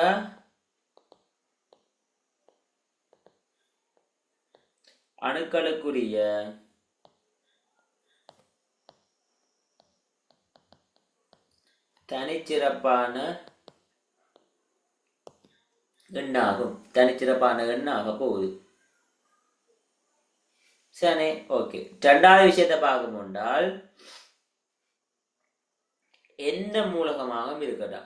அணுக்களுக்குரிய தனிச்சிறப்பான எண்ணாகும். தனிச்சிறப்பான எண்ணாக போகுது. சரி, ஓகே. ரெண்டாவது விஷயத்தை பார்க்க முன்னால், எந்த மூலகமாக இருக்கட்டா,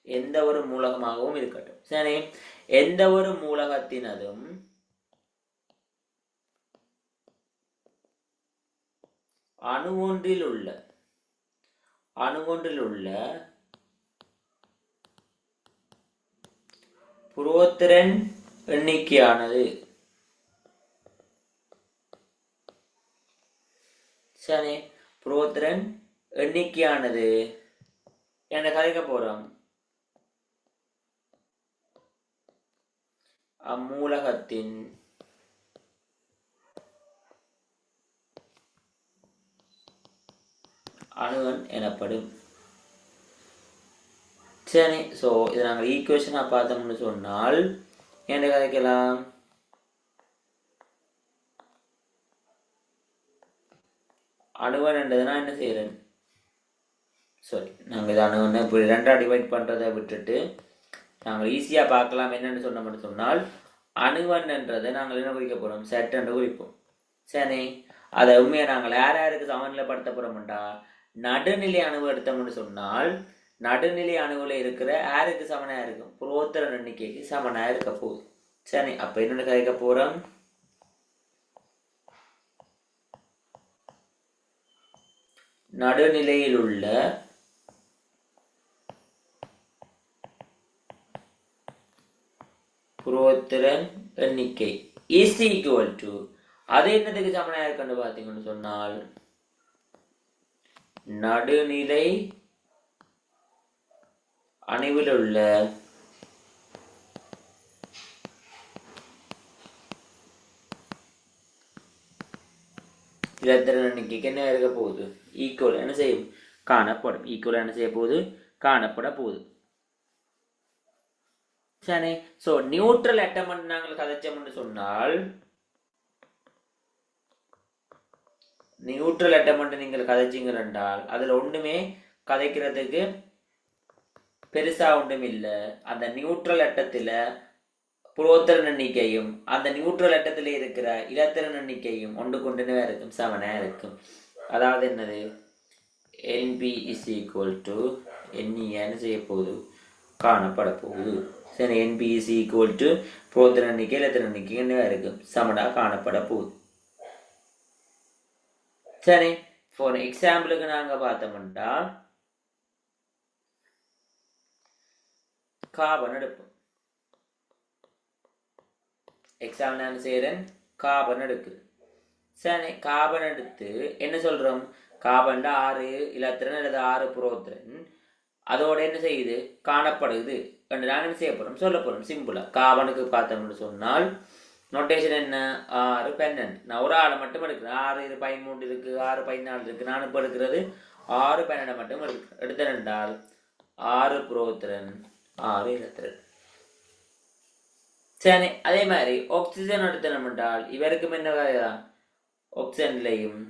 எந்த ஒரு மூலகமாகவும் இருக்கட்டும். சரி, எந்த ஒரு மூலகத்தினதும் அணு ஒன்றில் உள்ள புரோத்திரன் எண்ணிக்கையானது, சரி, புரோத்திரன் எண்ணிக்கையானது என்ன கதைக்க போறோம், அம்மூலகத்தின் அணுவன் எனப்படும். சரி, ஸோ இதை நாங்கள் ஈக்குவேஷனாக பார்த்தோம்னு சொன்னால் என்ன கதைக்கலாம், அணுவன் என்றது நான் என்ன செய்கிறேன், சாரி, நாங்கள் இதை அணுவன் இப்படி ரெண்டாக டிவைட் பண்ணுறதை விட்டுட்டு நாங்கள் ஈஸியாக பார்க்கலாம். என்னென்னு சொன்னோம்னு சொன்னால், அணுவன் என்றதை நாங்கள் என்ன குறிக்க போகிறோம், செட் என்று குறிப்போம். சரி, அதை உண்மையை நாங்கள் யாருக்கு சமநிலைப்படுத்த போகிறோம்டா, நடுநிலை அணுவை எடுத்தோம்னு சொன்னால், நடுநிலை அணுவில் இருக்கிற யாருக்கு சமனா இருக்கும், புரோத்திரன் எண்ணிக்கைக்கு சமனா இருக்க போகுது. சரி, அப்ப என்னென்ன கதைக்க போறோம், நடுநிலையில் உள்ள புரோத்திரன் எண்ணிக்கை இஸ் ஈக்குவல் டு, அது என்னதுக்கு சமனா இருக்குன்னு பார்த்தீங்கன்னு சொன்னால், நடுநிலை அணுவில் உள்ள இலத்திரன் எண்ணிக்கைக்கு என்ன இருக்க போகுது? ஈக்குவல் என்ன செய்யும்? காணப்படும். ஈக்குவல் என்ன செய்ய போகுது? காணப்பட போகுது. சரி. ஸோ நியூட்ரல் அட்டம் நாங்கள் கதைச்சோம்னு சொன்னால், நியூட்ரல் அட்டம் நீங்கள் கதைச்சிங்க என்றால் அதுல ஒண்ணுமே கதைக்கிறதுக்கு பெருசா ஒன்றும் இல்லை. அந்த நியூட்ரல் அட்டத்துல புரோத்திரன் எண்ணிக்கையும் அந்த நியூட்ரல் அட்டத்தில் இருக்கிற இலத்திரன் எண்ணிக்கையும் ஒன்று கொண்டுனவே இருக்கும், சமனா இருக்கும். அதாவது என்னது? என்பி இஸ் ஈக்குவல் டு என்ன செய்ய போகுது? காணப்பட போகுது. சரி, என்பி இஸ் ஈக்குவல் டு புரோத்திரன் எண்ணிக்கை இலத்திரன் எண்ணிக்கை என்னவா இருக்கும்? சமனா காணப்பட போகுது. சரி, ஃபார் எக்ஸாம்பிளுக்கு நாங்க பார்த்தோம்னா கார்பன் எடுப்போம். எக்ஸாம்பிள் நான் செய்கிறேன், கார்பன் எடுக்குது. சரி, கார்பன் எடுத்து என்ன சொல்றோம்? கார்பன் 6 இலத்திரன் அல்லது 6 புரோத்திரன் அதோட என்ன செய்யுது? காணப்படுது. நாங்கள் என்ன செய்ய போறோம்? சொல்ல போறோம் சிம்பிளா. கார்பனுக்கு பார்த்தோம்னு சொன்னால் நோட்டேஷன் என்ன? 6 12. நான் ஒரு ஆளை மட்டும் எடுக்கிறேன். 6 13 இருக்கு, 6 14 இருக்கு. நான் இப்போ எடுக்கிறது 6 12 மட்டும் எடுத்தேன் என்றால் 6 புரோத்திரன் 6 இலத்திரன். சரி, அதே மாதிரி ஆக்சிஜன் எடுத்தோம் என்றால் இவருக்கும் என்ன வேலைதான்? ஆக்சிஜன்லையும்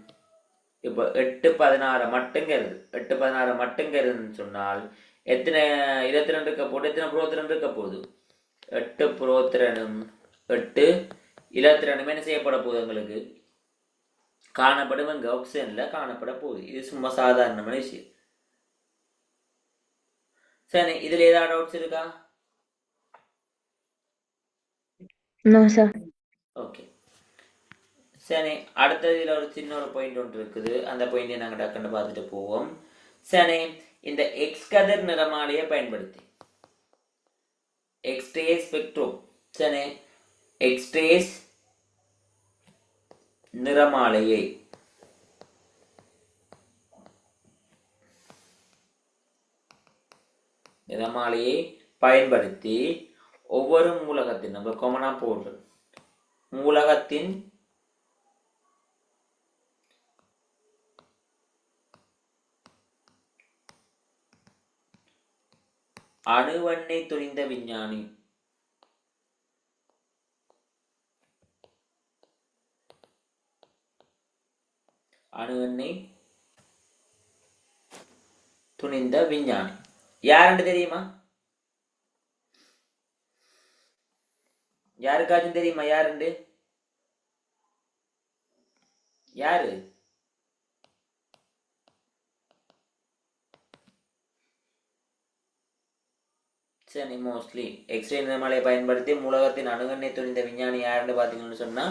இப்போ 8 16 மட்டுங்கிறது 8 16 மட்டுங்கிறதுன்னு சொன்னால் எத்தனை இலத்திரன் இருக்க போது? எத்தனை புரோத்திரன் இருக்க போகுது? 8 புரோத்திரனும் 8 இலத்திரனும் என்ன செய்யப்பட போகுது? உங்களுக்கு காணப்படும். இங்க ஆக்சிஜன்ல காணப்பட போகுது. இது சும்மா சாதாரணமான விஷயம். சரி, இதுல ஏதாவது டவுட்ஸ் இருக்கா? No sir. ஓகே. சரி, அடுத்தது இதில் ஒரு சின்ன ஒரு பாயிண்ட் ஒன்று இருக்குது. அந்த பாயிண்டை நாங்கள் டக்குன்னு பார்த்துட்டு போவோம். சரி, இந்த எக்ஸ் கதிர் நிறமாலையை பயன்படுத்தி எக்ஸ்ரே ஸ்பெக்ட்ரம். சரி, எக்ஸ்ரேஸ் நிறமாலையை பயன்படுத்தி ஒவ்வொரு மூலகத்தின் நம்ம காமனா போடுறோம் மூலகத்தின் அணுவெண்ணை துணிந்த விஞ்ஞானி துணிந்த விஞ்ஞானி யாருன்னு தெரியுமா? யாருக்காச்சும் தெரியுமா யாருண்டு? யாரு? சரி, மோஸ்ட்லி எக்ஸ்ரே நிறமாலையை பயன்படுத்தி மூலகத்தின் அணுகண்ணை துணிந்த விஞ்ஞானி யாருன்னு பார்த்தீங்கன்னு சொன்னா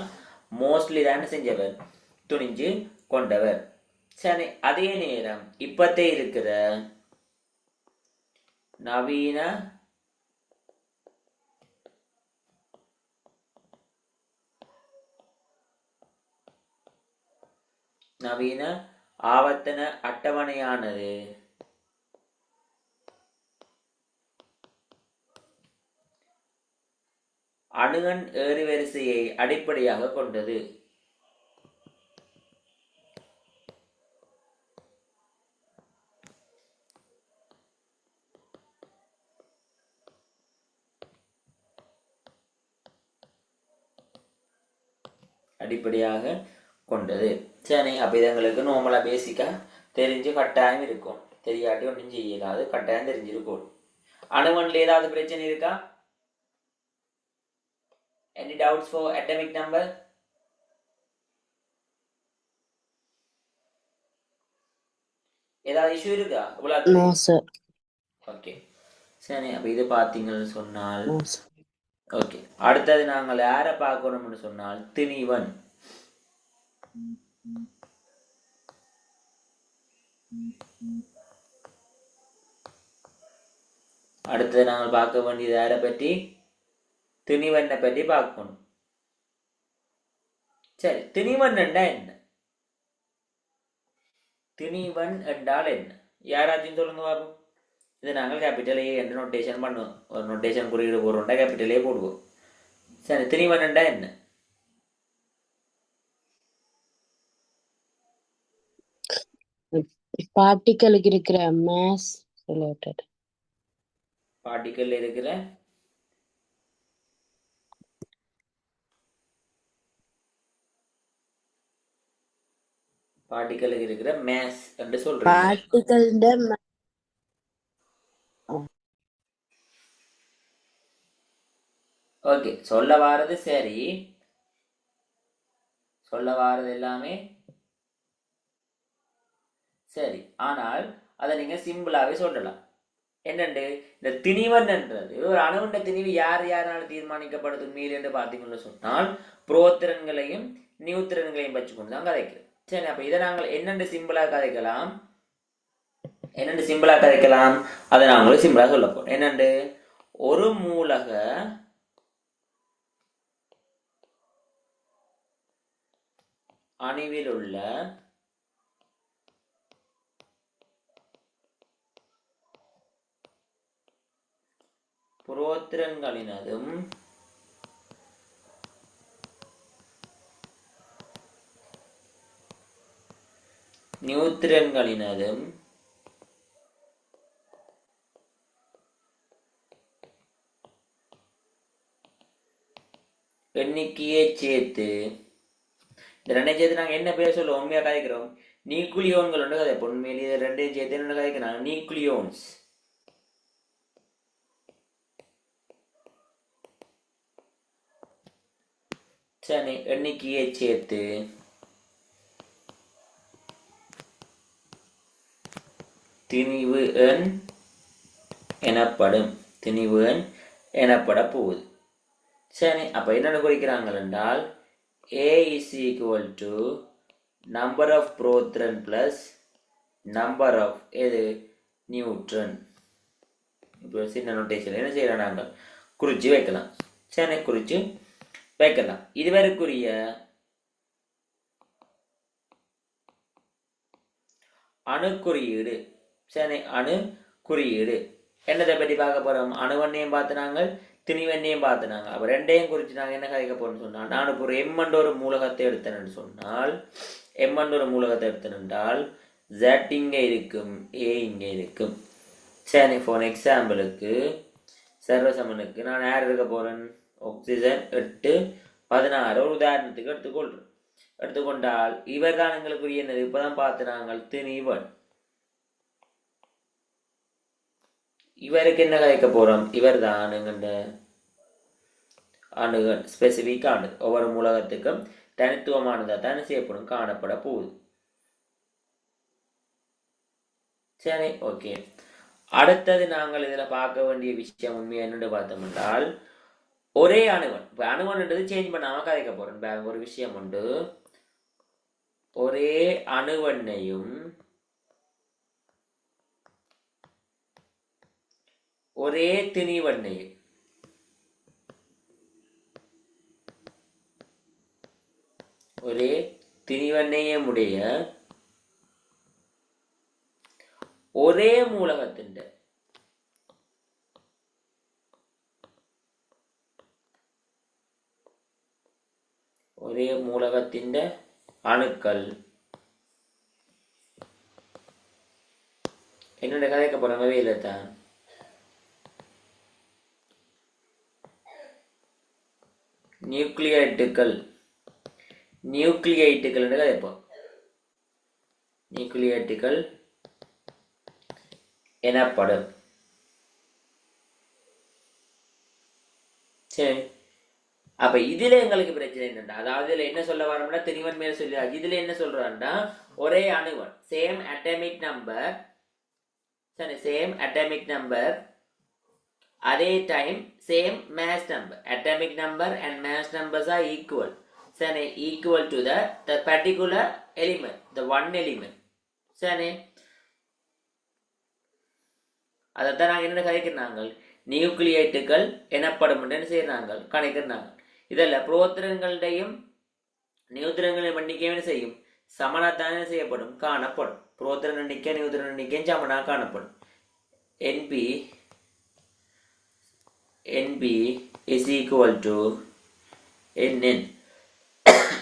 மோஸ்ட்லி தான் செஞ்சவர், துணிஞ்சு கொண்டவர். சரி, அதே நேரம் இப்பத்தே இருக்கிற நவீன ஆவர்த்தன அட்டவணையானது அணுகன் ஏறுவரிசையை அடிப்படையாக கொண்டது. சரி, அப்ப இது எங்களுக்கு நார்மலா பேசிக்கா தெரிஞ்சு கட்டாயம் இருக்கும். தெரியாட்டி ஒன்றும் செய்யலாது, கட்டாயம் தெரிஞ்சிருக்கும். அணுவன்ல ஏதாவது பிரச்சனை இருக்கா? Any doubts for atomic number? ஏதாவது இஷ்யூ இருக்கா? No, sir. ஓகே. சரி, அப்ப இது பார்த்தீங்கன்னு சொன்னால் No, sir. ஓகே. அடுத்தது நாங்கள் யாரை பார்க்கணும்னு சொன்னால் திணிவன். அடுத்தது நாங்கள் பார்க்க வேண்டியது யாரை பற்றி? திணிவனை பற்றி பார்க்கணும். சரி, திணிவன் என்றால் என்ன? திணிவன் என்றால் என்ன? யாராச்சும் சொல்லுங்க பாபு. இது நாங்கள் கேபிட்டல் ஏ என்று நோட்டேஷன் பண்ணுவோம். ஒரு நோட்டேஷன் குறியீடு போடுறோம்டா கேபிட்டல் ஏ போடுவோம். சரி, திணிவன் என்றால் என்ன? பார்ட்டிக்கலுக்கு இருக்கிற மாஸ் ரிலேட்டட். பார்ட்டிக்கல் இருக்கிற பார்ட்டிக்கலுக்கு இருக்கிற மேஸ் என்று சொல்றீங்க. பார்ட்டிக்கல்ட ஓகே, சொல்ல வாரது சரி, சொல்ல வாரது எல்லாமே சரி. ஆனால் அதை நீங்க சிம்பிளாவே சொல்லலாம். என்னண்டு இந்த திணிவன்ன்றது ஒரு அணுவின் திணிவு யார் யாரால் தீர்மானிக்கப்படுது உண்மையில் என்று பார்த்தீங்கன்னு சொன்னால் புரோத்திரன்களையும் நியூத்திரன்களையும் வச்சுக்கொண்டு தான் கதைக்கிறோம். சரி, அப்ப இதை நாங்கள் என்னென்று சிம்பிளா கதைக்கலாம், என்னென்று சிம்பிளா கதைக்கலாம் அதை நாங்களும் சிம்பிளா சொல்ல போறோம். என்னண்டு ஒரு மூலக அணுவில் உள்ள புரோத்திரன்களினதும் நியூத்திரன்களினதும் எண்ணிக்கையை சேர்த்து இந்த ரெண்டையும் சேர்த்து நாங்கள் என்ன பேர் சொல்லுவோம், உண்மையா கதைக்கிறோம் நியூக்ளியோன்கள் ஒன்று கதை. உண்மையிலேயே இது ரெண்டையும் சேர்த்து என்ன கதைக்கிறாங்க, நியூக்ளியோன்ஸ். சரி, எண்ணிக்கையை சேர்த்து திணிவு எண் எனப்படும், திணிவு எண் எனப்பட போகுது. சரி, அப்ப என்னென்ன குறிக்கிறாங்க என்றால் A is equal to number of proton plus number of எது நியூட்ரன். இப்போ சின்ன நோட்டேஷன் என்ன செய்யலாம், நாங்கள் குறிச்சு வைக்கலாம். சரி, குறிச்சு வைக்கலாம். இதுவரைக்குரிய அணு குறியீடு. சரி, அணு குறியீடு என்னதை பற்றி பார்க்க போறோம், அணுவண்ணையும் பார்த்துனாங்க, திணிவண்ணையும் பார்த்துனாங்க. அப்ப ரெண்டையும் குறித்து நாங்கள் என்ன கதைக்க போறோம்னு சொன்னால், நான் இப்போ ஒரு எம்மன்ற ஒரு மூலகத்தை எடுத்தேன்னு சொன்னால், எம்மன்ற ஒரு மூலகத்தை எடுத்தேன்னால் Z இங்கே இருக்கும், A இங்கே இருக்கும். சரி, ஃபார் எக்ஸாம்பிளுக்கு சர்வசமனுக்கு நான் யார் எடுக்க போறேன், ஆக்சிஜன் 8 16 ஒரு உதாரணத்துக்கு எடுத்துக்கொள்றேன். எடுத்துக்கொண்டால் இவர் தான் எங்களுக்குரிய என்னது, இப்பதான் பார்த்து நாங்கள் திணிவன். இவருக்கு என்ன கதைக்க போறோம், இவர் தான் எங்கண்ட அணுகள், ஸ்பெசிபிக் அணு. ஒவ்வொரு மூலகத்துக்கும் தனித்துவமானதா தான் செய்யப்படும், காணப்பட போகுது. சரி, ஓகே. அடுத்தது நாங்கள் இதுல பார்க்க வேண்டிய விஷயம் உண்மையா என்னென்று பார்த்தோம் என்றால், ஒரே அணுவன். இப்ப அணுவன்ன்றது சேஞ்ச் பண்ணாம கதைக்க போறேன். ஒரு விஷயம் உண்டு, ஒரே அணுவண்ணையும் ஒரே திணிவண்ணையும் ஒரே திணிவண்ணையும் உடைய ஒரே மூலகத்தின் ஒரே மூலகத்தின் அணுக்கள் என்னோட கதைக்க போறாங்க வேலைத்தான். நியூக்ளியேட்டுகள், நியூக்ளியேட்டுகள் என்று கதைப்போம். நியூக்ளியேட்டுகள் எனப்படும். சரி, அப்ப இதுல எங்களுக்கு பிரச்சனை என்னண்டா, அதாவது இதுல என்ன சொல்ல வரோம்னா, திணிவன் மேல சொல்லி இதுல என்ன சொல்றான்னா, ஒரே அணுவன், சேம் அட்டாமிக் நம்பர். சரி, சேம் அட்டாமிக் நம்பர், அதே time same mass number. Atomic number and mass numbers are equal. சரி, equal to the particular element, the one element. சரி, அதைத்தான் நாங்கள் என்ன கதைக்கிறாங்க, நியூக்ளியேட்டுகள் எனப்படும் என்று செய்யறாங்க, கணக்கிறாங்க. இதெல்லாம் புரோத்திரங்களுடையும் நியூத்திரங்களையும் எண்ணிக்கை செய்யும் சமனாத்தானே செய்யப்படும், காணப்படும். புரோத்திரன் எண்ணிக்கை நியூத்திரன் எண்ணிக்கையும் சமனா காணப்படும். NB is equal to NN.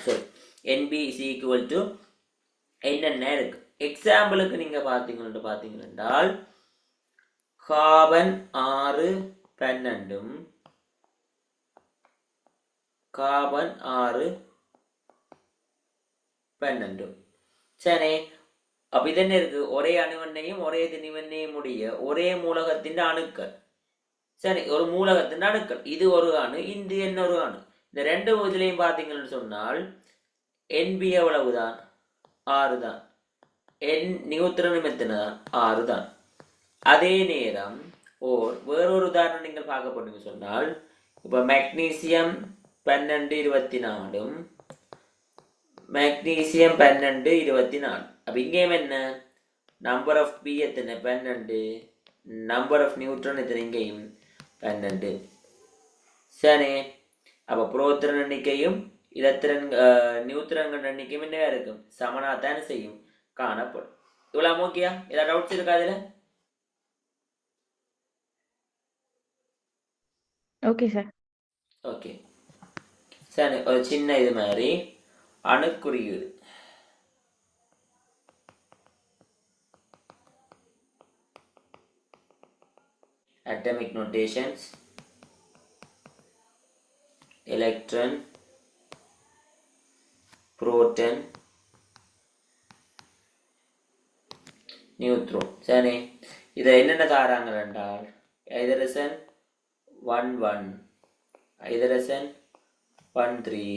Sorry, NB is equal to NN இருக்கு. எக்ஸாம்பிளுக்கு நீங்க பார்த்தீங்கன்னா கார்பன் 6 12 கார்பன் 6 12 சரி. அப்ப இது என்ன இருக்கு? ஒரே அணுவெண்ணையும் ஒரே திணிவெண்ணையும் உடைய ஒரே மூலகத்தின் அணுக்கள். சரி, ஒரு மூலகத்தின் அணுக்கள். இது ஒரு அணு, இது இன்னொரு அணு. இந்த ரெண்டு இதுலையும் பார்த்தீங்கன்னு சொன்னால் என்பி எவ்வளவுதான்? 6 தான். நியூட்ரனும் எத்தனை தான்? 6 தான். அதே நேரம் வேறொரு உதாரணம் நீங்கள் பார்க்க போனீங்க சொன்னால், இப்ப மெக்னீசியம் 12 24 மெக்னீசியம் 12 24. அப்ப இங்கேயும் என்ன? நம்பர் ஆஃப் பி எத்தனை? 12. நம்பர் ஆஃப் நியூட்ரன் எத்தனை? இங்கேயும் 12. சரி, அப்ப புரோத்திரன் எண்ணிக்கையும் இலத்திரன் நியூத்திரன்கள் எண்ணிக்கையும் என்ன இருக்கும்? சமனாத்தான் செய்யும், காணப்படும். இவ்வளவு ஓகேயா? ஏதாவது டவுட்ஸ் இருக்கா அதுல? Okay sir. ஓகே சரி, ஒரு சின்ன இது மாதிரி அணுக்குறியீடு. Atomic notations, electron, proton, neutron. சரி, இதை என்னென்ன தாராங்க என்றால் ஐதரசன் 1 ஐதரசன் 1 3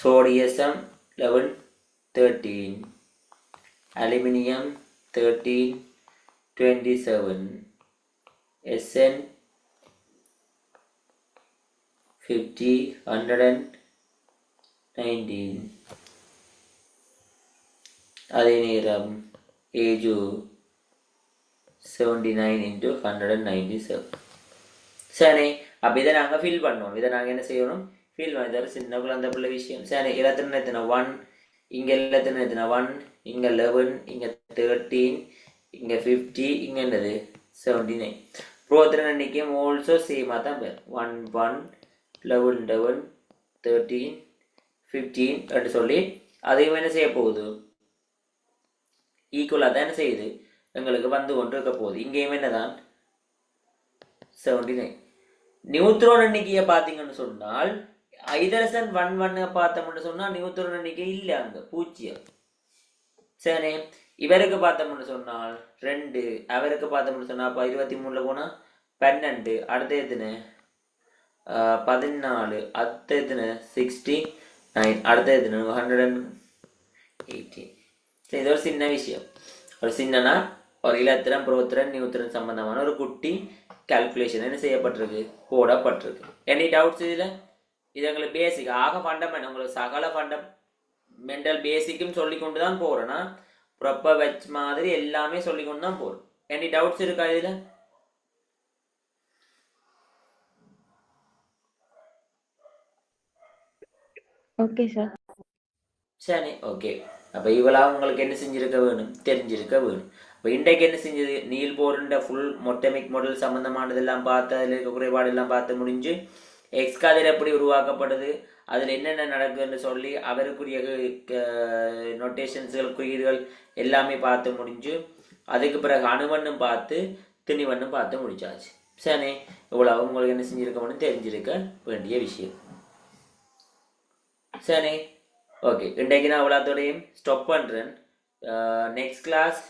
சோடியம் 11 13 அலுமினியம் 13 27 SN 50 119. அதே நேரம் ஏஜு 79 into 197. சரி, அப்ப இதை நாங்க ஃபில் பண்ணோம். இதை நாங்க என்ன செய்யணும்? ஃபில் பண்ணி தர சின்ன குழந்தை பிள்ளை விஷயம். சரி, எல்லாத்தின எத்தனை? 1 இங்க எல்லாத்தின எத்தனை? 1 இங்க 11 இங்க 13 இங்க 50 இங்க என்னது? 79. புரோத்திரன் எண்ணிக்கையும் ஆல்சோ சேமா தான் பேர். 1 1 11 11 13 15 என்று சொல்லி அதையும் என்ன செய்ய போகுது? ஈக்குவலா தான் என்ன செய்யுது? எங்களுக்கு வந்து கொண்டு இருக்க போகுது. இங்கேயும் என்னதான்? 79. நியூட்ரான் எண்ணிக்கையை பார்த்தீங்கன்னு சொன்னால் ஐதரசன் 1 1 பார்த்தோம்னு சொன்னா நியூட்ரான் எண்ணிக்கை இல்லை, அங்க 0. சரி, இவருக்கு பார்த்தோம்னு சொன்னால் 2, அவருக்கு பார்த்தோம்னு சொன்னா அப்ப 23ல போனா 12, அடுத்த எத்தனை? 14, அடுத்த எத்தனை? 69, அடுத்த எத்தனை? 118. சரி, இது ஒரு சின்ன விஷயம். ஒரு சின்னனா ஒரு இலத்திரன் புரோத்திரன் நியூத்திரன் சம்பந்தமான ஒரு குட்டி கால்குலேஷன் என்ன செய்யப்பட்டிருக்கு? போடப்பட்டிருக்கு. எனி டவுட்ஸ் இதுல? இது எங்களுக்கு பேசிக் ஆக ஃபண்டமெண்ட், உங்களுக்கு சகல மெண்டல் பேசிக்கும் சொல்லி கொண்டு தான் போறேன்னா ப்ராப்பர் வெச் மாதிரி எல்லாமே சொல்லி கொண்டு தான் போறோம். எனி டவுட்ஸ் இருக்கா இதுல? Okay sir. சரி, ஓகே. அப்ப இவ்வளவு உங்களுக்கு என்ன செஞ்சிருக்க வேணும்? தெரிஞ்சிருக்க வேணும். அப்ப இன்றைக்கு என்ன செஞ்சது? நீல் போர்ன்ற ஃபுல் மொட்டமிக் மாடல் சம்பந்தமானதெல்லாம் பார்த்து அதில் இருக்க குறைபாடு எல்லாம் பார்த்து முடிஞ்சு எக்ஸ்காதில் எப்படி உருவாக்கப்படுது, அதில் என்னென்ன நடக்குதுன்னு சொல்லி அவருக்குரிய நோட்டேஷன்ஸ்கள் குறியீடுகள் எல்லாமே பார்த்து முடிஞ்சு அதுக்கு பிறகு அணுவண்ணும் பார்த்து திணிவண்ணும் பார்த்து முடிச்சாச்சு. சரி, இவ்வளவு உங்களுக்கு என்ன செஞ்சிருக்கணும்னு தெரிஞ்சிருக்க வேண்டிய விஷயம். சரி, ஓகே. இன்றைக்கு நான் இவ்வளோத்தோடையும் ஸ்டாப் பண்ணுறேன். நெக்ஸ்ட் கிளாஸ்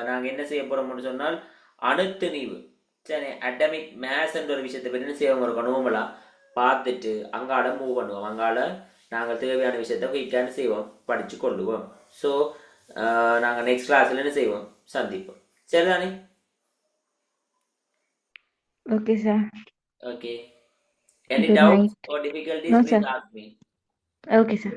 நாங்கள் என்ன செய்ய போகிறோம்னு சொன்னால் அணுத்திணிவு. சரி, அட்டமிக் மேத்ஸ்ன்ற ஒரு விஷயத்தை பற்றி என்ன செய்வோம்? ஒரு கணுவமெல்லாம் பார்த்துட்டு அங்காட மூவ் பண்ணுவோம். அங்காட நாங்கள் தேவையான விஷயத்தை குயிக்கான செய்வோம், படித்து கொள்ளுவோம். ஸோ நாங்கள் நெக்ஸ்ட் கிளாஸில் என்ன செய்வோம்? சந்திப்போம். சரிதானே? Okay sir. Okay. Any Good doubts night. or difficulties? No, Please sir. ask me. Okay, sir.